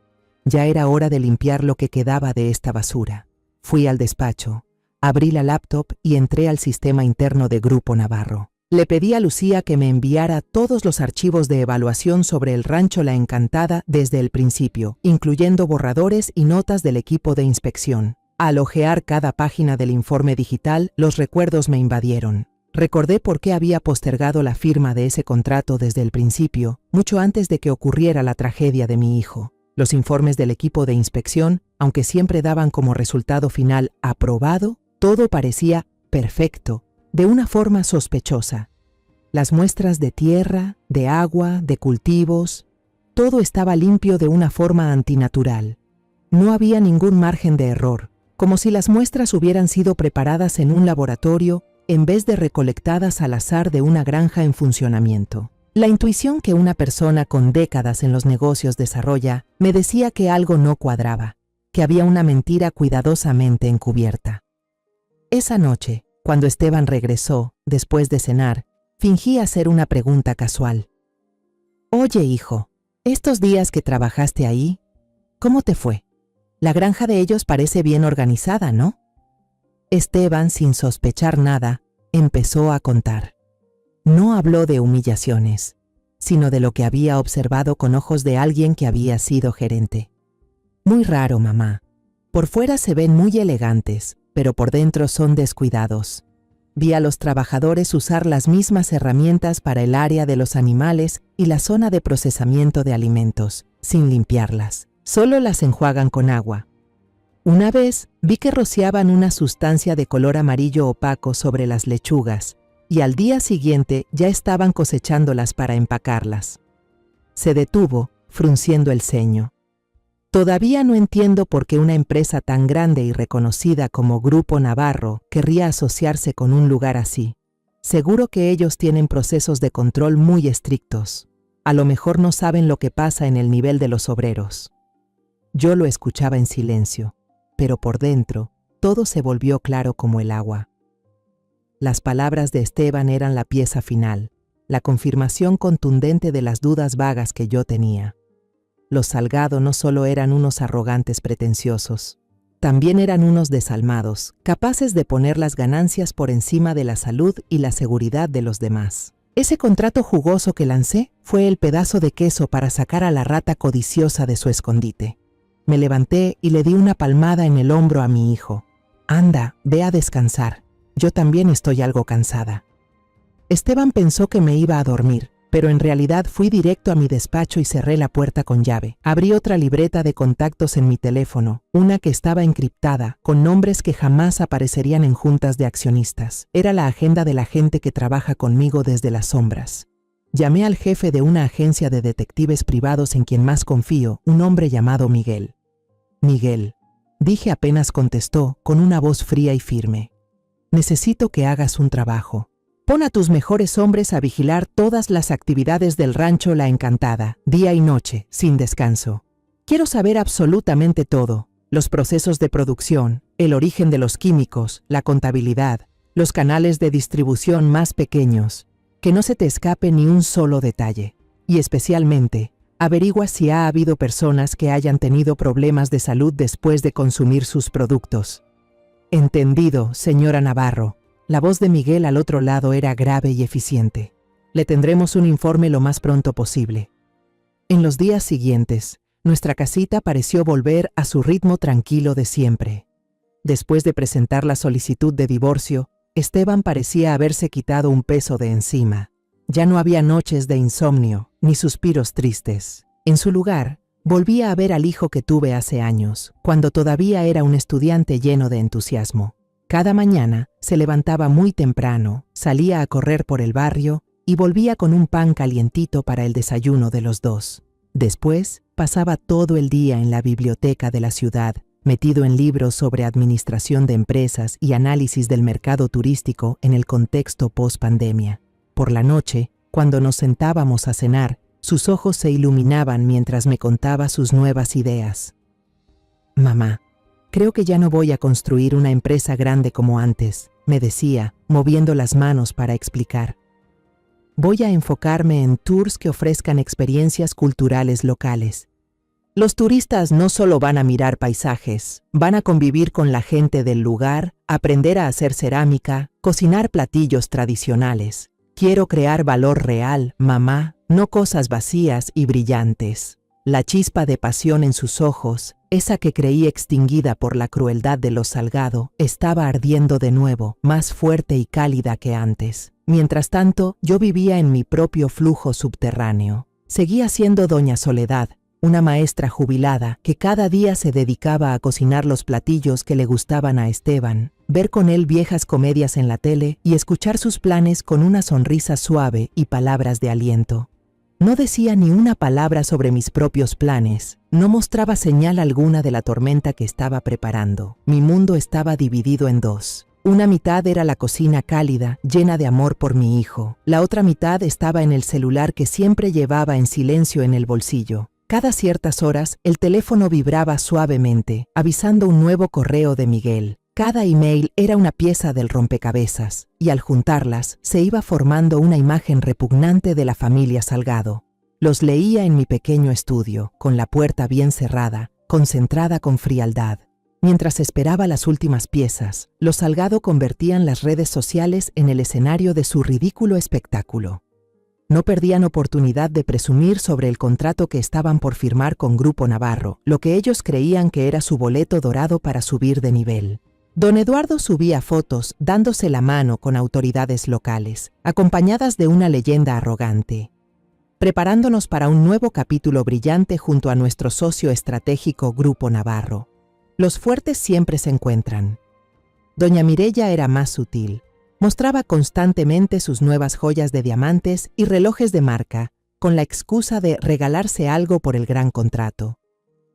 Ya era hora de limpiar lo que quedaba de esta basura. Fui al despacho, abrí la laptop y entré al sistema interno de Grupo Navarro. Le pedí a Lucía que me enviara todos los archivos de evaluación sobre el rancho La Encantada desde el principio, incluyendo borradores y notas del equipo de inspección. Al hojear cada página del informe digital, los recuerdos me invadieron. Recordé por qué había postergado la firma de ese contrato desde el principio, mucho antes de que ocurriera la tragedia de mi hijo. Los informes del equipo de inspección, aunque siempre daban como resultado final aprobado, todo parecía perfecto, de una forma sospechosa. Las muestras de tierra, de agua, de cultivos, todo estaba limpio de una forma antinatural. No había ningún margen de error, como si las muestras hubieran sido preparadas en un laboratorio en vez de recolectadas al azar de una granja en funcionamiento. La intuición que una persona con décadas en los negocios desarrolla me decía que algo no cuadraba, que había una mentira cuidadosamente encubierta. Esa noche, cuando Esteban regresó, después de cenar, fingí hacer una pregunta casual. «Oye, hijo, estos días que trabajaste ahí, ¿cómo te fue? La granja de ellos parece bien organizada, ¿no?» Esteban, sin sospechar nada, empezó a contar. No habló de humillaciones, sino de lo que había observado con ojos de alguien que había sido gerente. «Muy raro, mamá. Por fuera se ven muy elegantes, pero por dentro son descuidados. Vi a los trabajadores usar las mismas herramientas para el área de los animales y la zona de procesamiento de alimentos, sin limpiarlas. Solo las enjuagan con agua. Una vez vi que rociaban una sustancia de color amarillo opaco sobre las lechugas, y al día siguiente ya estaban cosechándolas para empacarlas». Se detuvo, frunciendo el ceño. «Todavía no entiendo por qué una empresa tan grande y reconocida como Grupo Navarro querría asociarse con un lugar así. Seguro que ellos tienen procesos de control muy estrictos. A lo mejor no saben lo que pasa en el nivel de los obreros». Yo lo escuchaba en silencio, pero por dentro todo se volvió claro como el agua. Las palabras de Esteban eran la pieza final, la confirmación contundente de las dudas vagas que yo tenía. Los Salgado no solo eran unos arrogantes pretenciosos, también eran unos desalmados, capaces de poner las ganancias por encima de la salud y la seguridad de los demás. Ese contrato jugoso que lancé fue el pedazo de queso para sacar a la rata codiciosa de su escondite. Me levanté y le di una palmada en el hombro a mi hijo. «Anda, ve a descansar. Yo también estoy algo cansada». Esteban pensó que me iba a dormir, pero en realidad fui directo a mi despacho y cerré la puerta con llave. Abrí otra libreta de contactos en mi teléfono, una que estaba encriptada, con nombres que jamás aparecerían en juntas de accionistas. Era la agenda de la gente que trabaja conmigo desde las sombras. Llamé al jefe de una agencia de detectives privados en quien más confío, un hombre llamado Miguel. «Miguel», dije apenas contestó, con una voz fría y firme. «Necesito que hagas un trabajo. Pon a tus mejores hombres a vigilar todas las actividades del rancho La Encantada, día y noche, sin descanso. Quiero saber absolutamente todo: los procesos de producción, el origen de los químicos, la contabilidad, los canales de distribución más pequeños. Que no se te escape ni un solo detalle. Y especialmente, averigua si ha habido personas que hayan tenido problemas de salud después de consumir sus productos». «Entendido, señora Navarro». La voz de Miguel al otro lado era grave y eficiente. «Le tendremos un informe lo más pronto posible». En los días siguientes, nuestra casita pareció volver a su ritmo tranquilo de siempre. Después de presentar la solicitud de divorcio, Esteban parecía haberse quitado un peso de encima. Ya no había noches de insomnio, ni suspiros tristes. En su lugar, volvía a ver al hijo que tuve hace años, cuando todavía era un estudiante lleno de entusiasmo. Cada mañana se levantaba muy temprano, salía a correr por el barrio y volvía con un pan calientito para el desayuno de los dos. Después, pasaba todo el día en la biblioteca de la ciudad, metido en libros sobre administración de empresas y análisis del mercado turístico en el contexto post-pandemia. Por la noche, cuando nos sentábamos a cenar, sus ojos se iluminaban mientras me contaba sus nuevas ideas. «Mamá, creo que ya no voy a construir una empresa grande como antes», me decía, moviendo las manos para explicar. «Voy a enfocarme en tours que ofrezcan experiencias culturales locales. Los turistas no solo van a mirar paisajes, van a convivir con la gente del lugar, aprender a hacer cerámica, cocinar platillos tradicionales. Quiero crear valor real, mamá, no cosas vacías y brillantes». La chispa de pasión en sus ojos, esa que creí extinguida por la crueldad de los Salgado, estaba ardiendo de nuevo, más fuerte y cálida que antes. Mientras tanto, yo vivía en mi propio flujo subterráneo. Seguía siendo doña Soledad, una maestra jubilada que cada día se dedicaba a cocinar los platillos que le gustaban a Esteban, ver con él viejas comedias en la tele y escuchar sus planes con una sonrisa suave y palabras de aliento. No decía ni una palabra sobre mis propios planes, no mostraba señal alguna de la tormenta que estaba preparando. Mi mundo estaba dividido en dos. Una mitad era la cocina cálida, llena de amor por mi hijo. La otra mitad estaba en el celular que siempre llevaba en silencio en el bolsillo. Cada ciertas horas, el teléfono vibraba suavemente, avisando un nuevo correo de Miguel. Cada email era una pieza del rompecabezas, y al juntarlas, se iba formando una imagen repugnante de la familia Salgado. Los leía en mi pequeño estudio, con la puerta bien cerrada, concentrada con frialdad. Mientras esperaba las últimas piezas, los Salgado convertían las redes sociales en el escenario de su ridículo espectáculo. No perdían oportunidad de presumir sobre el contrato que estaban por firmar con Grupo Navarro, lo que ellos creían que era su boleto dorado para subir de nivel. Don Eduardo subía fotos dándose la mano con autoridades locales, acompañadas de una leyenda arrogante, preparándonos para un nuevo capítulo brillante junto a nuestro socio estratégico Grupo Navarro. Los fuertes siempre se encuentran. Doña Mireya era más sutil. Mostraba constantemente sus nuevas joyas de diamantes y relojes de marca, con la excusa de regalarse algo por el gran contrato.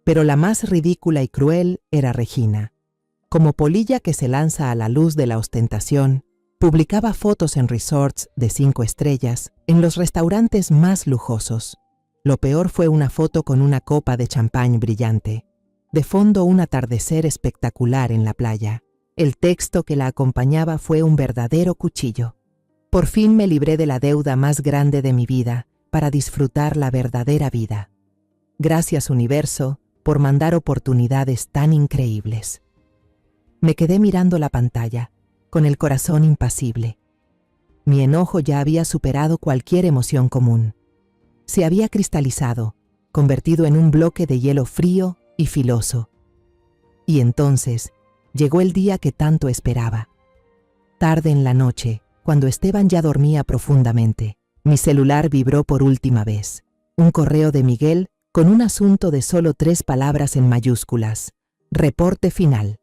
Pero la más ridícula y cruel era Regina. Como polilla que se lanza a la luz de la ostentación, publicaba fotos en resorts de 5 estrellas, en los restaurantes más lujosos. Lo peor fue una foto con una copa de champán brillante. De fondo, un atardecer espectacular en la playa. El texto que la acompañaba fue un verdadero cuchillo. Por fin me libré de la deuda más grande de mi vida para disfrutar la verdadera vida. Gracias, universo, por mandar oportunidades tan increíbles. Me quedé mirando la pantalla, con el corazón impasible. Mi enojo ya había superado cualquier emoción común. Se había cristalizado, convertido en un bloque de hielo frío y filoso. Y entonces llegó el día que tanto esperaba. Tarde en la noche, cuando Esteban ya dormía profundamente, mi celular vibró por última vez. Un correo de Miguel con un asunto de solo 3 palabras en mayúsculas. Reporte final.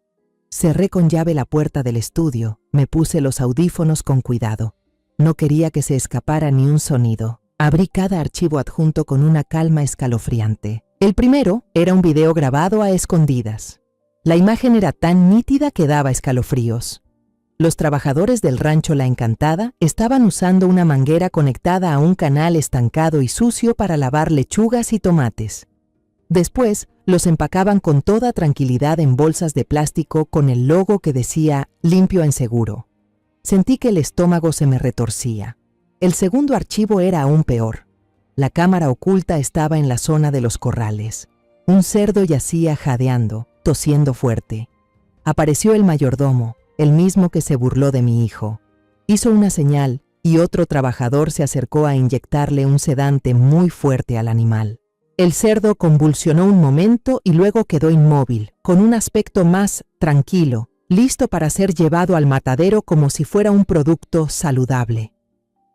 Cerré con llave la puerta del estudio, me puse los audífonos con cuidado. No quería que se escapara ni un sonido. Abrí cada archivo adjunto con una calma escalofriante. El primero era un video grabado a escondidas. La imagen era tan nítida que daba escalofríos. Los trabajadores del rancho La Encantada estaban usando una manguera conectada a un canal estancado y sucio para lavar lechugas y tomates. Después, los empacaban con toda tranquilidad en bolsas de plástico con el logo que decía «Limpio en seguro». Sentí que el estómago se me retorcía. El segundo archivo era aún peor. La cámara oculta estaba en la zona de los corrales. Un cerdo yacía jadeando, tosiendo fuerte. Apareció el mayordomo, el mismo que se burló de mi hijo. Hizo una señal y otro trabajador se acercó a inyectarle un sedante muy fuerte al animal. El cerdo convulsionó un momento y luego quedó inmóvil, con un aspecto más tranquilo, listo para ser llevado al matadero como si fuera un producto saludable.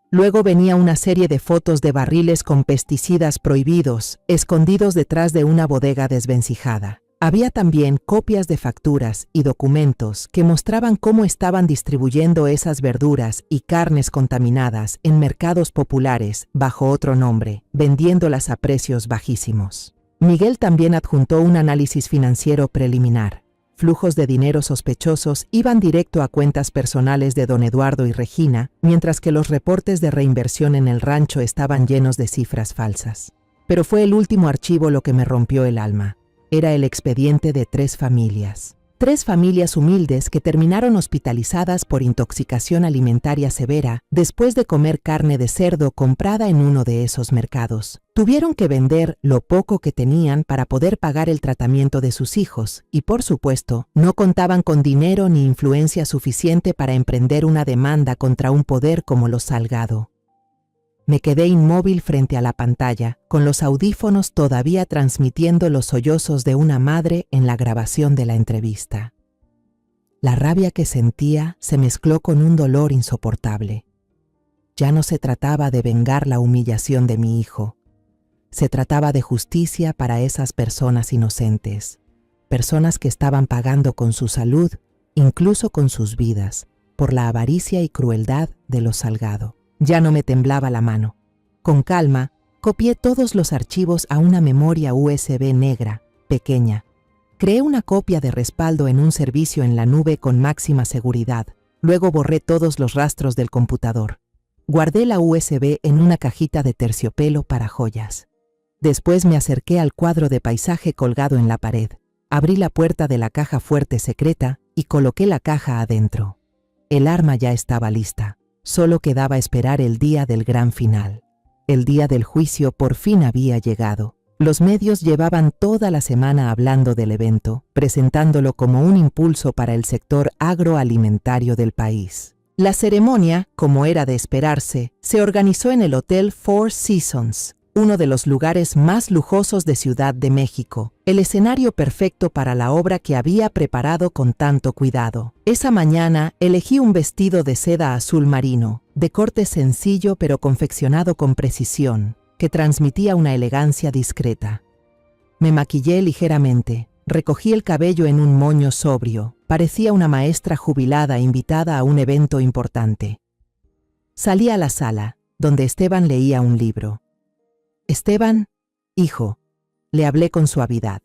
Luego venía una serie de fotos de barriles con pesticidas prohibidos, escondidos detrás de una bodega desvencijada. Había también copias de facturas y documentos que mostraban cómo estaban distribuyendo esas verduras y carnes contaminadas en mercados populares bajo otro nombre, vendiéndolas a precios bajísimos. Miguel también adjuntó un análisis financiero preliminar. Flujos de dinero sospechosos iban directo a cuentas personales de don Eduardo y Regina, mientras que los reportes de reinversión en el rancho estaban llenos de cifras falsas. Pero fue el último archivo lo que me rompió el alma. Era el expediente de 3 familias. 3 familias humildes que terminaron hospitalizadas por intoxicación alimentaria severa después de comer carne de cerdo comprada en uno de esos mercados. Tuvieron que vender lo poco que tenían para poder pagar el tratamiento de sus hijos y, por supuesto, no contaban con dinero ni influencia suficiente para emprender una demanda contra un poder como los Salgado. Me quedé inmóvil frente a la pantalla, con los audífonos todavía transmitiendo los sollozos de una madre en la grabación de la entrevista. La rabia que sentía se mezcló con un dolor insoportable. Ya no se trataba de vengar la humillación de mi hijo. Se trataba de justicia para esas personas inocentes, personas que estaban pagando con su salud, incluso con sus vidas, por la avaricia y crueldad de los Salgado. Ya no me temblaba la mano. Con calma, copié todos los archivos a una memoria USB negra, pequeña. Creé una copia de respaldo en un servicio en la nube con máxima seguridad, Luego borré todos los rastros del computador. Guardé la USB en una cajita de terciopelo para joyas. Después me acerqué al cuadro de paisaje colgado en la pared. Abrí la puerta de la caja fuerte secreta y coloqué la caja adentro. El arma ya estaba lista. Solo quedaba esperar el día del gran final. El día del juicio por fin había llegado. Los medios llevaban toda la semana hablando del evento, presentándolo como un impulso para el sector agroalimentario del país. La ceremonia, como era de esperarse, se organizó en el Hotel Four Seasons, uno de los lugares más lujosos de Ciudad de México, el escenario perfecto para la obra que había preparado con tanto cuidado. Esa mañana elegí un vestido de seda azul marino, de corte sencillo pero confeccionado con precisión, que transmitía una elegancia discreta. Me maquillé ligeramente, recogí el cabello en un moño sobrio, parecía una maestra jubilada invitada a un evento importante. Salí a la sala, donde Esteban leía un libro. «Esteban, hijo», le hablé con suavidad.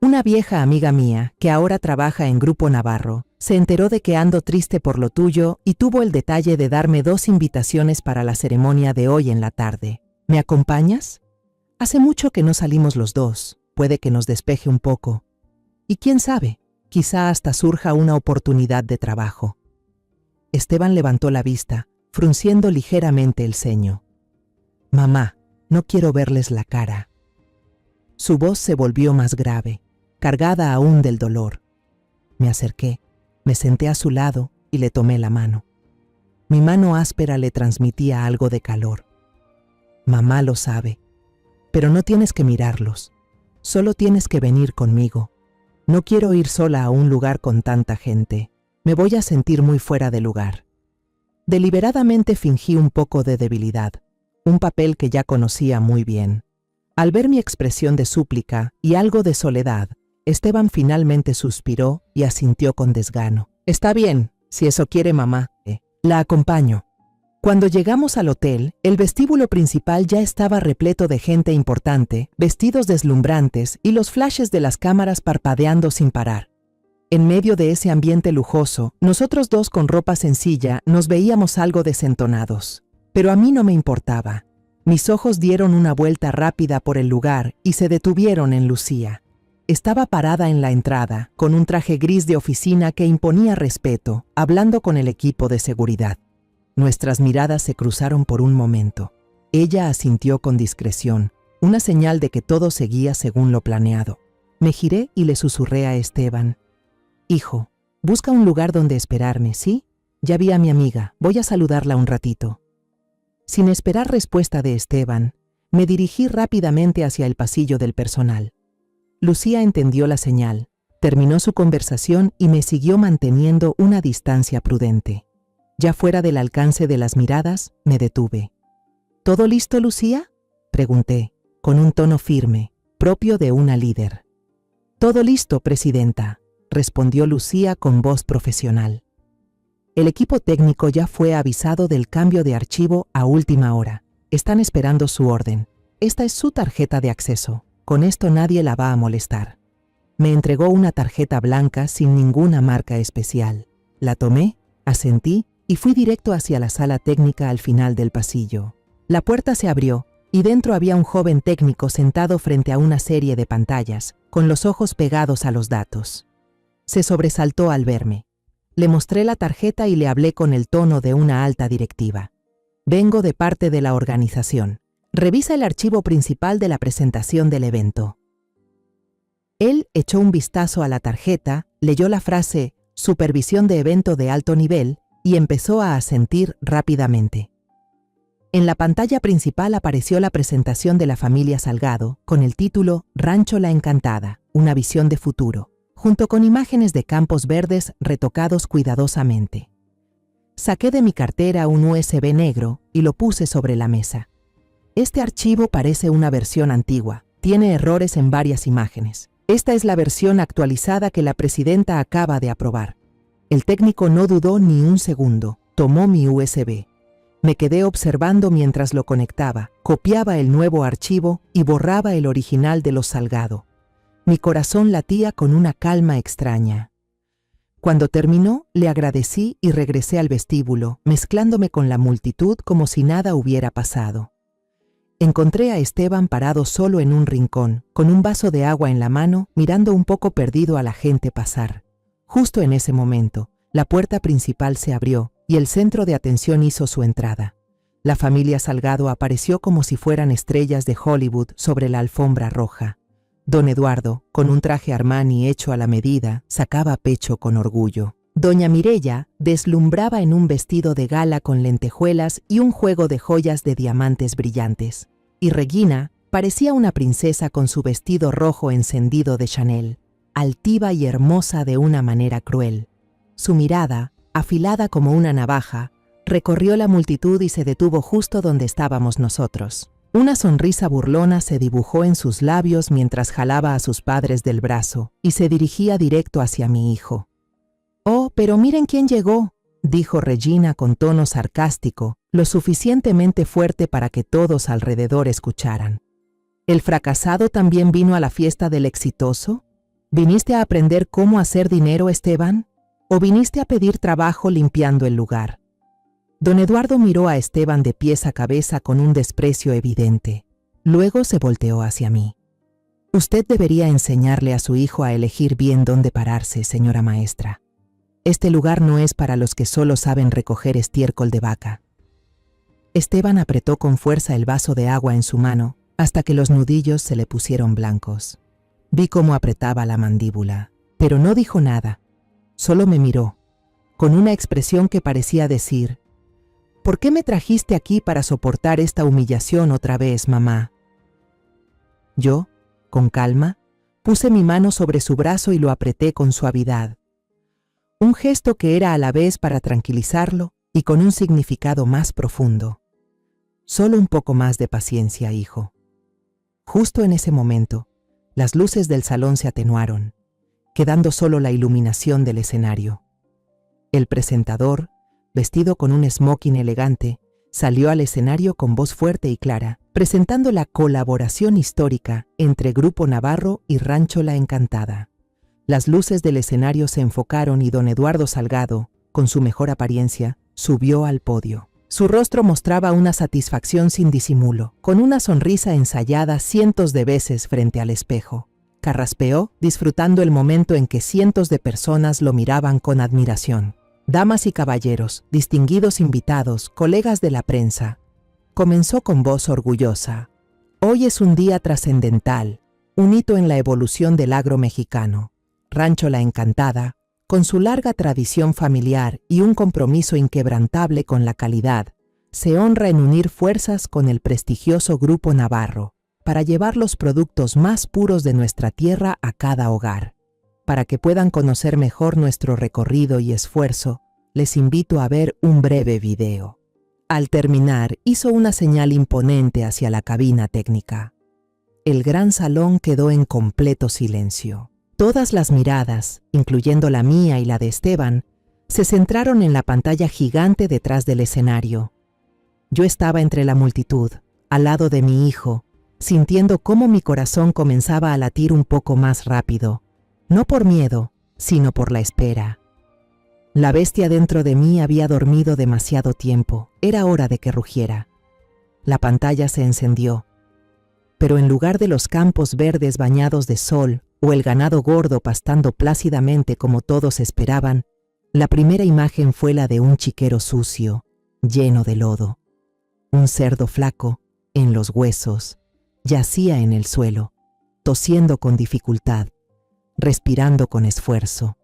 Una vieja amiga mía, que ahora trabaja en Grupo Navarro, se enteró de que ando triste por lo tuyo y tuvo el detalle de darme 2 invitaciones para la ceremonia de hoy en la tarde. ¿Me acompañas? Hace mucho que no salimos los dos, puede que nos despeje un poco. Y quién sabe, quizá hasta surja una oportunidad de trabajo. Esteban levantó la vista, frunciendo ligeramente el ceño. «Mamá, no quiero verles la cara». Su voz se volvió más grave, cargada aún del dolor. Me acerqué, me senté a su lado y le tomé la mano. Mi mano áspera le transmitía algo de calor. «Mamá lo sabe, pero no tienes que mirarlos, solo tienes que venir conmigo. No quiero ir sola a un lugar con tanta gente, me voy a sentir muy fuera de lugar». Deliberadamente fingí un poco de debilidad, un papel que ya conocía muy bien. Al ver mi expresión de súplica y algo de soledad, Esteban finalmente suspiró y asintió con desgano. «Está bien, si eso quiere mamá, la acompaño». Cuando llegamos al hotel, el vestíbulo principal ya estaba repleto de gente importante, vestidos deslumbrantes y los flashes de las cámaras parpadeando sin parar. En medio de ese ambiente lujoso, nosotros dos con ropa sencilla nos veíamos algo desentonados. Pero a mí no me importaba. Mis ojos dieron una vuelta rápida por el lugar y se detuvieron en Lucía. Estaba parada en la entrada, con un traje gris de oficina que imponía respeto, hablando con el equipo de seguridad. Nuestras miradas se cruzaron por un momento. Ella asintió con discreción, una señal de que todo seguía según lo planeado. Me giré y le susurré a Esteban. «Hijo, busca un lugar donde esperarme, ¿sí? Ya vi a mi amiga, voy a saludarla un ratito». Sin esperar respuesta de Esteban, me dirigí rápidamente hacia el pasillo del personal. Lucía entendió la señal, terminó su conversación y me siguió manteniendo una distancia prudente. Ya fuera del alcance de las miradas, me detuve. «¿Todo listo, Lucía?», pregunté, con un tono firme, propio de una líder. «Todo listo, presidenta», respondió Lucía con voz profesional. El equipo técnico ya fue avisado del cambio de archivo a última hora. Están esperando su orden. Esta es su tarjeta de acceso. Con esto nadie la va a molestar. Me entregó una tarjeta blanca sin ninguna marca especial. La tomé, asentí y fui directo hacia la sala técnica al final del pasillo. La puerta se abrió y dentro había un joven técnico sentado frente a una serie de pantallas, con los ojos pegados a los datos. Se sobresaltó al verme. Le mostré la tarjeta y le hablé con el tono de una alta directiva. «Vengo de parte de la organización. Revisa el archivo principal de la presentación del evento». Él echó un vistazo a la tarjeta, leyó la frase «Supervisión de evento de alto nivel» y empezó a asentir rápidamente. En la pantalla principal apareció la presentación de la familia Salgado, con el título «Rancho La Encantada, una visión de futuro», junto con imágenes de campos verdes retocados cuidadosamente. Saqué de mi cartera un USB negro y lo puse sobre la mesa. Este archivo parece una versión antigua, tiene errores en varias imágenes. Esta es la versión actualizada que la presidenta acaba de aprobar. El técnico no dudó ni un segundo, tomó mi USB. Me quedé observando mientras lo conectaba, copiaba el nuevo archivo y borraba el original de los Salgado. Mi corazón latía con una calma extraña. Cuando terminó, le agradecí y regresé al vestíbulo, mezclándome con la multitud como si nada hubiera pasado. Encontré a Esteban parado solo en un rincón, con un vaso de agua en la mano, mirando un poco perdido a la gente pasar. Justo en ese momento, la puerta principal se abrió y el centro de atención hizo su entrada. La familia Salgado apareció como si fueran estrellas de Hollywood sobre la alfombra roja. Don Eduardo, con un traje Armani hecho a la medida, sacaba pecho con orgullo. Doña Mireya deslumbraba en un vestido de gala con lentejuelas y un juego de joyas de diamantes brillantes. Y Regina parecía una princesa con su vestido rojo encendido de Chanel, altiva y hermosa de una manera cruel. Su mirada, afilada como una navaja, recorrió la multitud y se detuvo justo donde estábamos nosotros. Una sonrisa burlona se dibujó en sus labios mientras jalaba a sus padres del brazo y se dirigía directo hacia mi hijo. «Oh, pero miren quién llegó», dijo Regina con tono sarcástico, lo suficientemente fuerte para que todos alrededor escucharan. «¿El fracasado también vino a la fiesta del exitoso? ¿Viniste a aprender cómo hacer dinero, Esteban? ¿O viniste a pedir trabajo limpiando el lugar?» Don Eduardo miró a Esteban de pies a cabeza con un desprecio evidente. Luego se volteó hacia mí. «Usted debería enseñarle a su hijo a elegir bien dónde pararse, señora maestra. Este lugar no es para los que solo saben recoger estiércol de vaca». Esteban apretó con fuerza el vaso de agua en su mano hasta que los nudillos se le pusieron blancos. Vi cómo apretaba la mandíbula, pero no dijo nada. Solo me miró, con una expresión que parecía decir: «¿Por qué me trajiste aquí para soportar esta humillación otra vez, mamá?» Yo, con calma, puse mi mano sobre su brazo y lo apreté con suavidad. Un gesto que era a la vez para tranquilizarlo y con un significado más profundo. «Solo un poco más de paciencia, hijo». Justo en ese momento, las luces del salón se atenuaron, quedando solo la iluminación del escenario. El presentador, vestido con un smoking elegante, salió al escenario con voz fuerte y clara, presentando la colaboración histórica entre Grupo Navarro y Rancho La Encantada. Las luces del escenario se enfocaron y don Eduardo Salgado, con su mejor apariencia, subió al podio. Su rostro mostraba una satisfacción sin disimulo, con una sonrisa ensayada cientos de veces frente al espejo. Carraspeó, disfrutando el momento en que cientos de personas lo miraban con admiración. «Damas y caballeros, distinguidos invitados, colegas de la prensa», comenzó con voz orgullosa. «Hoy es un día trascendental, un hito en la evolución del agro mexicano. Rancho La Encantada, con su larga tradición familiar y un compromiso inquebrantable con la calidad, se honra en unir fuerzas con el prestigioso Grupo Navarro para llevar los productos más puros de nuestra tierra a cada hogar. Para que puedan conocer mejor nuestro recorrido y esfuerzo, les invito a ver un breve video». Al terminar, hizo una señal imponente hacia la cabina técnica. El gran salón quedó en completo silencio. Todas las miradas, incluyendo la mía y la de Esteban, se centraron en la pantalla gigante detrás del escenario. Yo estaba entre la multitud, al lado de mi hijo, sintiendo cómo mi corazón comenzaba a latir un poco más rápido. No por miedo, sino por la espera. La bestia dentro de mí había dormido demasiado tiempo. Era hora de que rugiera. La pantalla se encendió. Pero en lugar de los campos verdes bañados de sol o el ganado gordo pastando plácidamente como todos esperaban, la primera imagen fue la de un chiquero sucio, lleno de lodo. Un cerdo flaco, en los huesos, yacía en el suelo, tosiendo con dificultad, respirando con esfuerzo.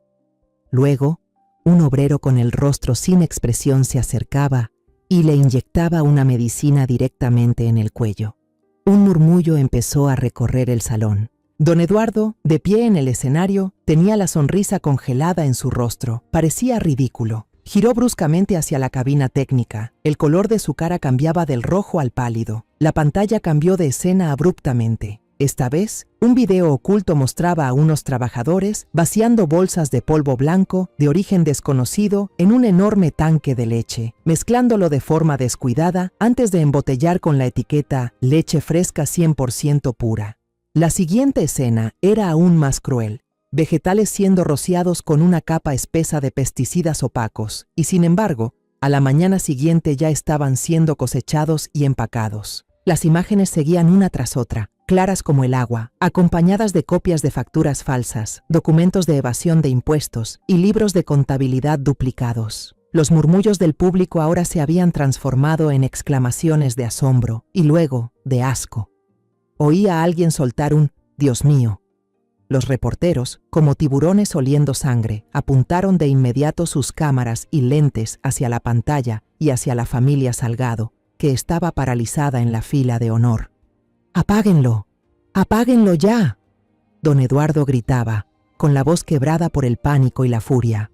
Luego, un obrero con el rostro sin expresión se acercaba y le inyectaba una medicina directamente en el cuello. Un murmullo empezó a recorrer el salón. Don Eduardo, de pie en el escenario, tenía la sonrisa congelada en su rostro. Parecía ridículo. Giró bruscamente hacia la cabina técnica. El color de su cara cambiaba del rojo al pálido. La pantalla cambió de escena abruptamente. Esta vez, un video oculto mostraba a unos trabajadores vaciando bolsas de polvo blanco de origen desconocido en un enorme tanque de leche, mezclándolo de forma descuidada antes de embotellar con la etiqueta «leche fresca 100% pura». La siguiente escena era aún más cruel. vegetales siendo rociados con una capa espesa de pesticidas opacos, y sin embargo, a la mañana siguiente ya estaban siendo cosechados y empacados. Las imágenes seguían una tras otra, claras como el agua, acompañadas de copias de facturas falsas, documentos de evasión de impuestos y libros de contabilidad duplicados. Los murmullos del público ahora se habían transformado en exclamaciones de asombro y luego de asco. Oí a alguien soltar un «Dios mío». Los reporteros, como tiburones oliendo sangre, apuntaron de inmediato sus cámaras y lentes hacia la pantalla y hacia la familia Salgado, que estaba paralizada en la fila de honor. «¡Apáguenlo! ¡Apáguenlo ya!», don Eduardo gritaba, con la voz quebrada por el pánico y la furia.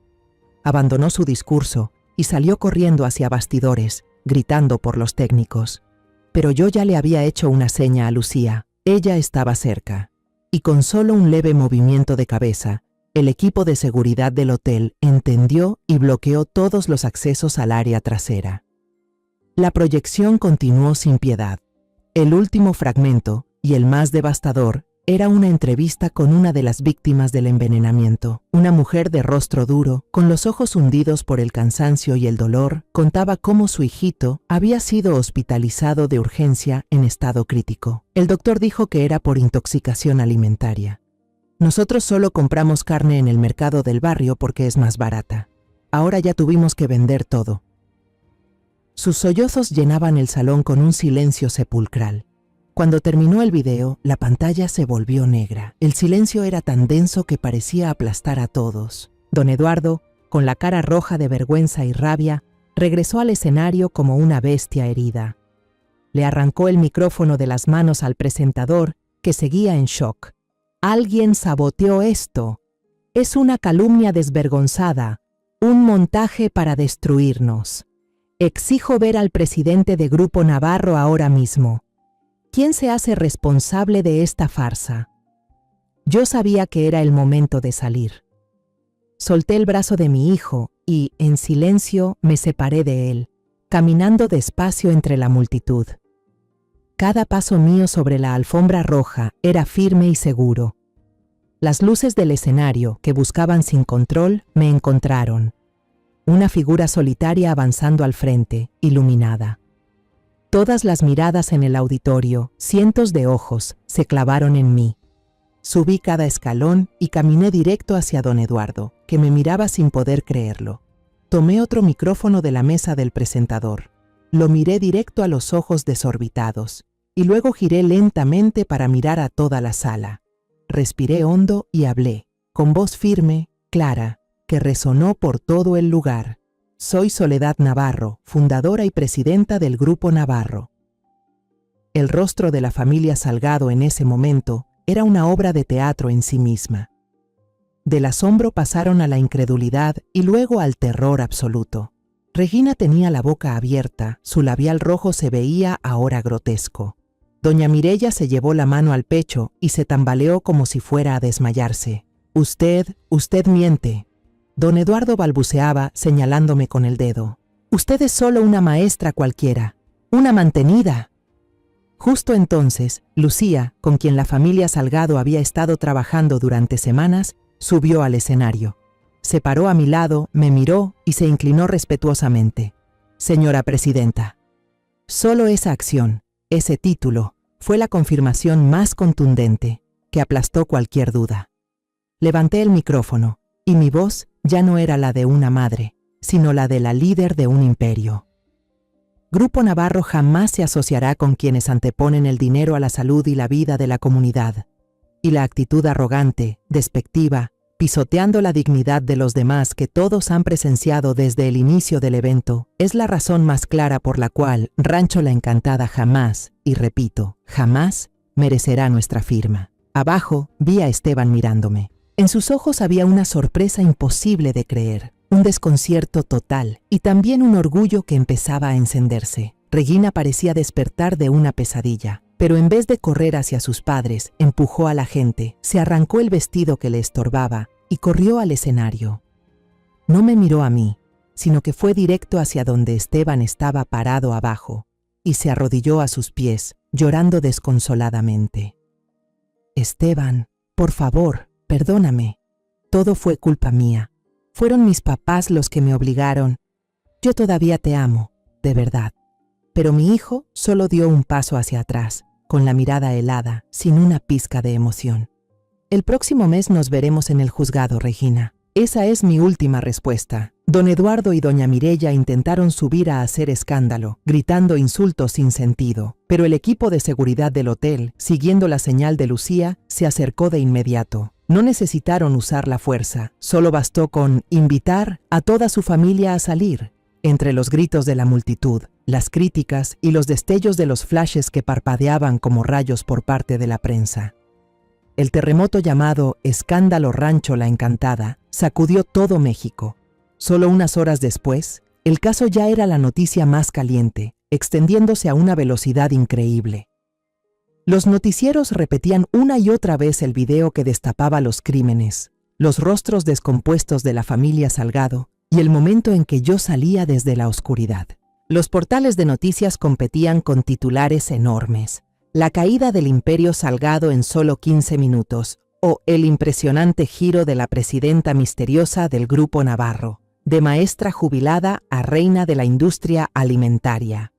Abandonó su discurso y salió corriendo hacia bastidores, gritando por los técnicos. Pero yo ya le había hecho una seña a Lucía. Ella estaba cerca. Y con solo un leve movimiento de cabeza, el equipo de seguridad del hotel entendió y bloqueó todos los accesos al área trasera. La proyección continuó sin piedad. El último fragmento, y el más devastador, era una entrevista con una de las víctimas del envenenamiento. Una mujer de rostro duro, con los ojos hundidos por el cansancio y el dolor, contaba cómo su hijito había sido hospitalizado de urgencia en estado crítico. El doctor dijo que era por intoxicación alimentaria. Nosotros solo compramos carne en el mercado del barrio porque es más barata. Ahora ya tuvimos que vender todo. Sus sollozos llenaban el salón con un silencio sepulcral. Cuando terminó el video, la pantalla se volvió negra. El silencio era tan denso que parecía aplastar a todos. Don Eduardo, con la cara roja de vergüenza y rabia, regresó al escenario como una bestia herida. Le arrancó el micrófono de las manos al presentador, que seguía en shock. «Alguien saboteó esto. Es una calumnia desvergonzada, un montaje para destruirnos. Exijo ver al presidente de Grupo Navarro ahora mismo. ¿Quién se hace responsable de esta farsa?». Yo sabía que era el momento de salir. Solté el brazo de mi hijo y, en silencio, me separé de él, caminando despacio entre la multitud. Cada paso mío sobre la alfombra roja era firme y seguro. Las luces del escenario, que buscaban sin control, me encontraron. Una figura solitaria avanzando al frente, iluminada. Todas las miradas en el auditorio, cientos de ojos, se clavaron en mí. Subí cada escalón y caminé directo hacia don Eduardo, que me miraba sin poder creerlo. Tomé otro micrófono de la mesa del presentador. Lo miré directo a los ojos desorbitados, y luego giré lentamente para mirar a toda la sala. Respiré hondo y hablé, con voz firme, clara, que resonó por todo el lugar. Soy Soledad Navarro, fundadora y presidenta del Grupo Navarro. El rostro de la familia Salgado en ese momento era una obra de teatro en sí misma. Del asombro pasaron a la incredulidad y luego al terror absoluto. Regina tenía la boca abierta, su labial rojo se veía ahora grotesco. Doña Mireya se llevó la mano al pecho y se tambaleó como si fuera a desmayarse. Usted miente». Don Eduardo balbuceaba, señalándome con el dedo. «Usted es solo una maestra cualquiera, una mantenida». Justo entonces, Lucía, con quien la familia Salgado había estado trabajando durante semanas, subió al escenario. Se paró a mi lado, me miró y se inclinó respetuosamente. «Señora presidenta». Solo esa acción, ese título, fue la confirmación más contundente, que aplastó cualquier duda. Levanté el micrófono, y mi voz ya no era la de una madre, sino la de la líder de un imperio. Grupo Navarro jamás se asociará con quienes anteponen el dinero a la salud y la vida de la comunidad. Y la actitud arrogante, despectiva, pisoteando la dignidad de los demás que todos han presenciado desde el inicio del evento, es la razón más clara por la cual Rancho La Encantada jamás, y repito, jamás, merecerá nuestra firma. Abajo vi a Esteban mirándome. En sus ojos había una sorpresa imposible de creer, un desconcierto total y también un orgullo que empezaba a encenderse. Regina parecía despertar de una pesadilla, pero en vez de correr hacia sus padres, empujó a la gente, se arrancó el vestido que le estorbaba y corrió al escenario. No me miró a mí, sino que fue directo hacia donde Esteban estaba parado abajo y se arrodilló a sus pies, llorando desconsoladamente. «Esteban, por favor, perdóname». Todo fue culpa mía. Fueron mis papás los que me obligaron. Yo todavía te amo, de verdad. Pero mi hijo solo dio un paso hacia atrás, con la mirada helada, sin una pizca de emoción. El próximo mes nos veremos en el juzgado, Regina. Esa es mi última respuesta. Don Eduardo y doña Mireya intentaron subir a hacer escándalo, gritando insultos sin sentido, pero el equipo de seguridad del hotel, siguiendo la señal de Lucía, se acercó de inmediato. No necesitaron usar la fuerza, solo bastó con invitar a toda su familia a salir. Entre los gritos de la multitud, las críticas y los destellos de los flashes que parpadeaban como rayos por parte de la prensa. El terremoto llamado Escándalo Rancho La Encantada sacudió todo México. Solo unas horas después, el caso ya era la noticia más caliente, extendiéndose a una velocidad increíble. Los noticieros repetían una y otra vez el video que destapaba los crímenes, los rostros descompuestos de la familia Salgado y el momento en que yo salía desde la oscuridad. Los portales de noticias competían con titulares enormes. La caída del imperio Salgado en solo 15 minutos, o el impresionante giro de la presidenta misteriosa del Grupo Navarro, de maestra jubilada a reina de la industria alimentaria.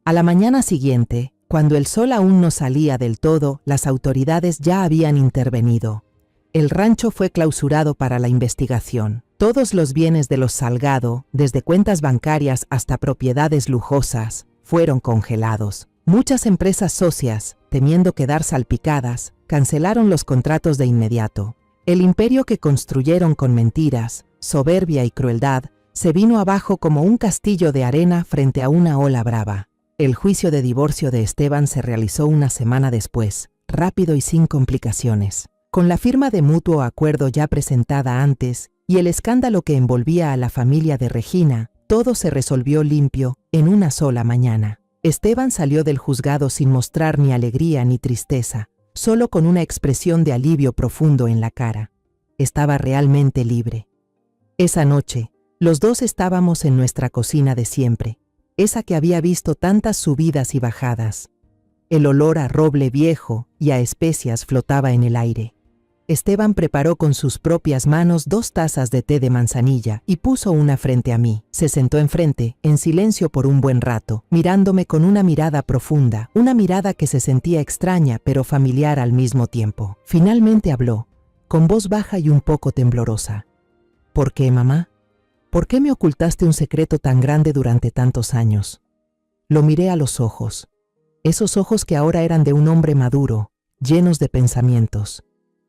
A la mañana siguiente, cuando el sol aún no salía del todo, las autoridades ya habían intervenido. El rancho fue clausurado para la investigación. Todos los bienes de los Salgado, desde cuentas bancarias hasta propiedades lujosas, fueron congelados. Muchas empresas socias, temiendo quedar salpicadas, cancelaron los contratos de inmediato. El imperio que construyeron con mentiras, soberbia y crueldad, se vino abajo como un castillo de arena frente a una ola brava. El juicio de divorcio de Esteban se realizó una semana después, rápido y sin complicaciones. Con la firma de mutuo acuerdo ya presentada antes y el escándalo que envolvía a la familia de Regina, todo se resolvió limpio en una sola mañana. Esteban salió del juzgado sin mostrar ni alegría ni tristeza, solo con una expresión de alivio profundo en la cara. Estaba realmente libre. Esa noche, los dos estábamos en nuestra cocina de siempre, esa que había visto tantas subidas y bajadas. El olor a roble viejo y a especias flotaba en el aire. Esteban preparó con sus propias manos 2 tazas de té de manzanilla y puso una frente a mí. Se sentó enfrente, en silencio por un buen rato, mirándome con una mirada profunda, una mirada que se sentía extraña pero familiar al mismo tiempo. Finalmente habló, con voz baja y un poco temblorosa. ¿Por qué, mamá? ¿Por qué me ocultaste un secreto tan grande durante tantos años? Lo miré a los ojos, esos ojos que ahora eran de un hombre maduro, llenos de pensamientos.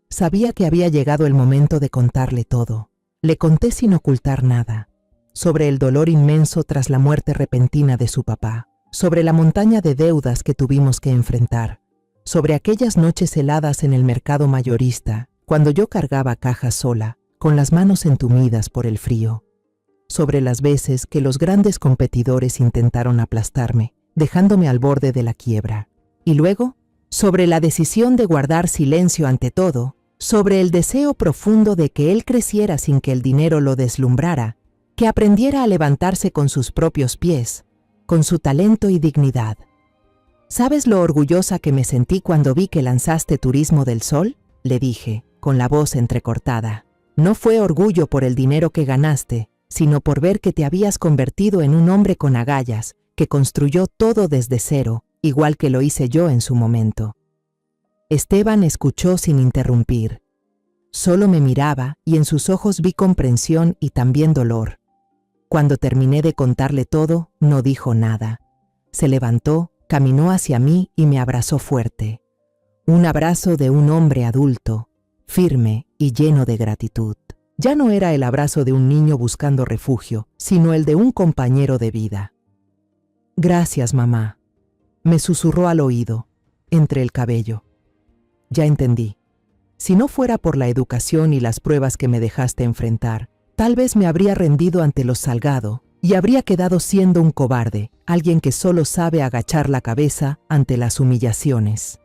Sabía que había llegado el momento de contarle todo. Le conté sin ocultar nada, sobre el dolor inmenso tras la muerte repentina de su papá, sobre la montaña de deudas que tuvimos que enfrentar, sobre aquellas noches heladas en el mercado mayorista, cuando yo cargaba cajas sola, con las manos entumidas por el frío, sobre las veces que los grandes competidores intentaron aplastarme, dejándome al borde de la quiebra, y luego, sobre la decisión de guardar silencio ante todo, sobre el deseo profundo de que él creciera sin que el dinero lo deslumbrara, que aprendiera a levantarse con sus propios pies, con su talento y dignidad. ¿Sabes lo orgullosa que me sentí cuando vi que lanzaste Turismo del Sol? Le dije, con la voz entrecortada. No fue orgullo por el dinero que ganaste, sino por ver que te habías convertido en un hombre con agallas, que construyó todo desde cero, igual que lo hice yo en su momento. Esteban escuchó sin interrumpir. Solo me miraba y en sus ojos vi comprensión y también dolor. Cuando terminé de contarle todo, no dijo nada. Se levantó, caminó hacia mí y me abrazó fuerte. Un abrazo de un hombre adulto, firme y lleno de gratitud. Ya no era el abrazo de un niño buscando refugio, sino el de un compañero de vida. Gracias, mamá, me susurró al oído, entre el cabello. Ya entendí. Si no fuera por la educación y las pruebas que me dejaste enfrentar, tal vez me habría rendido ante los Salgado y habría quedado siendo un cobarde, alguien que solo sabe agachar la cabeza ante las humillaciones.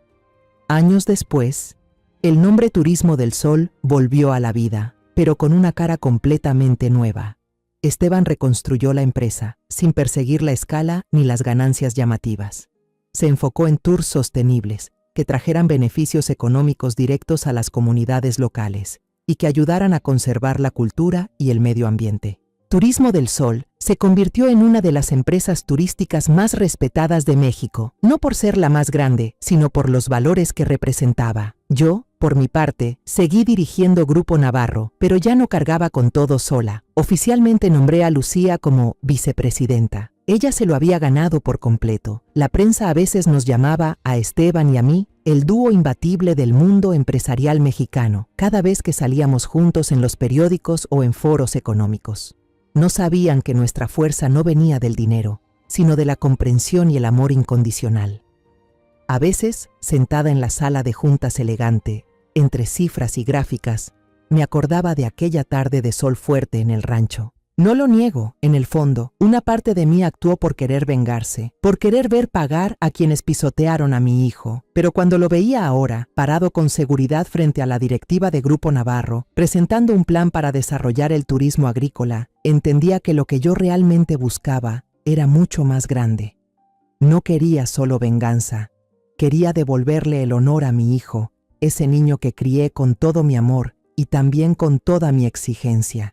Años después, el nombre Turismo del Sol volvió a la vida, pero con una cara completamente nueva. Esteban reconstruyó la empresa, sin perseguir la escala ni las ganancias llamativas. Se enfocó en tours sostenibles, que trajeran beneficios económicos directos a las comunidades locales, y que ayudaran a conservar la cultura y el medio ambiente. Turismo del Sol se convirtió en una de las empresas turísticas más respetadas de México, no por ser la más grande, sino por los valores que representaba. Yo, por mi parte, seguí dirigiendo Grupo Navarro, pero ya no cargaba con todo sola. Oficialmente nombré a Lucía como vicepresidenta. Ella se lo había ganado por completo. La prensa a veces nos llamaba, a Esteban y a mí, el dúo imbatible del mundo empresarial mexicano, cada vez que salíamos juntos en los periódicos o en foros económicos. No sabían que nuestra fuerza no venía del dinero, sino de la comprensión y el amor incondicional. A veces, sentada en la sala de juntas elegante, entre cifras y gráficas, me acordaba de aquella tarde de sol fuerte en el rancho. No lo niego, en el fondo, una parte de mí actuó por querer vengarse, por querer ver pagar a quienes pisotearon a mi hijo. Pero cuando lo veía ahora, parado con seguridad frente a la directiva de Grupo Navarro, presentando un plan para desarrollar el turismo agrícola, entendía que lo que yo realmente buscaba era mucho más grande. No quería solo venganza, quería devolverle el honor a mi hijo, ese niño que crié con todo mi amor y también con toda mi exigencia.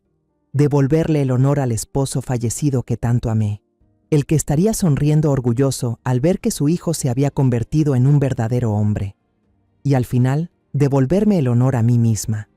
Devolverle el honor al esposo fallecido que tanto amé, el que estaría sonriendo orgulloso al ver que su hijo se había convertido en un verdadero hombre. Y al final, devolverme el honor a mí misma,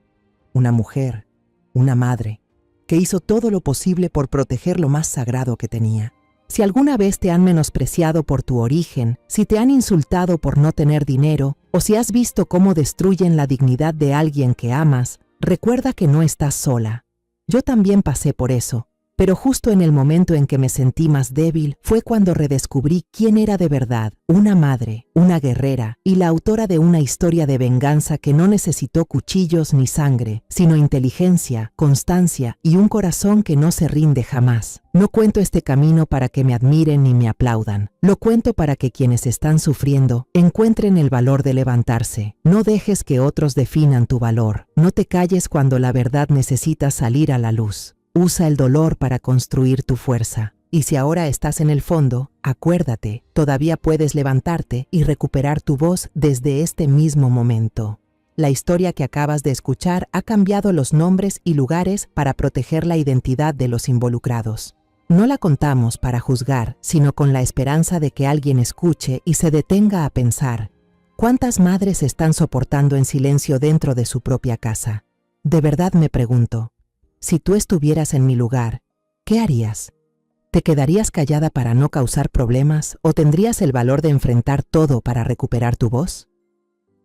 una mujer, una madre, que hizo todo lo posible por proteger lo más sagrado que tenía. Si alguna vez te han menospreciado por tu origen, si te han insultado por no tener dinero, o si has visto cómo destruyen la dignidad de alguien que amas, recuerda que no estás sola. Yo también pasé por eso, pero justo en el momento en que me sentí más débil fue cuando redescubrí quién era de verdad, una madre, una guerrera y la autora de una historia de venganza que no necesitó cuchillos ni sangre, sino inteligencia, constancia y un corazón que no se rinde jamás. No cuento este camino para que me admiren ni me aplaudan. Lo cuento para que quienes están sufriendo encuentren el valor de levantarse. No dejes que otros definan tu valor. No te calles cuando la verdad necesita salir a la luz. Usa el dolor para construir tu fuerza. Y si ahora estás en el fondo, acuérdate, todavía puedes levantarte y recuperar tu voz desde este mismo momento. La historia que acabas de escuchar ha cambiado los nombres y lugares para proteger la identidad de los involucrados. No la contamos para juzgar, sino con la esperanza de que alguien escuche y se detenga a pensar. ¿Cuántas madres están soportando en silencio dentro de su propia casa? De verdad me pregunto, si tú estuvieras en mi lugar, ¿qué harías? ¿Te quedarías callada para no causar problemas o tendrías el valor de enfrentar todo para recuperar tu voz?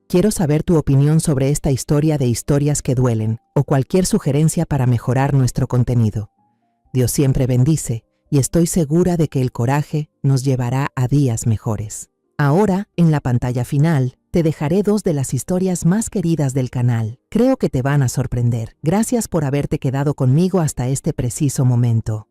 Quiero saber tu opinión sobre esta historia de historias que duelen o cualquier sugerencia para mejorar nuestro contenido. Dios siempre bendice y estoy segura de que el coraje nos llevará a días mejores. Ahora, en la pantalla final, te dejaré 2 de las historias más queridas del canal. Creo que te van a sorprender. Gracias por haberte quedado conmigo hasta este preciso momento.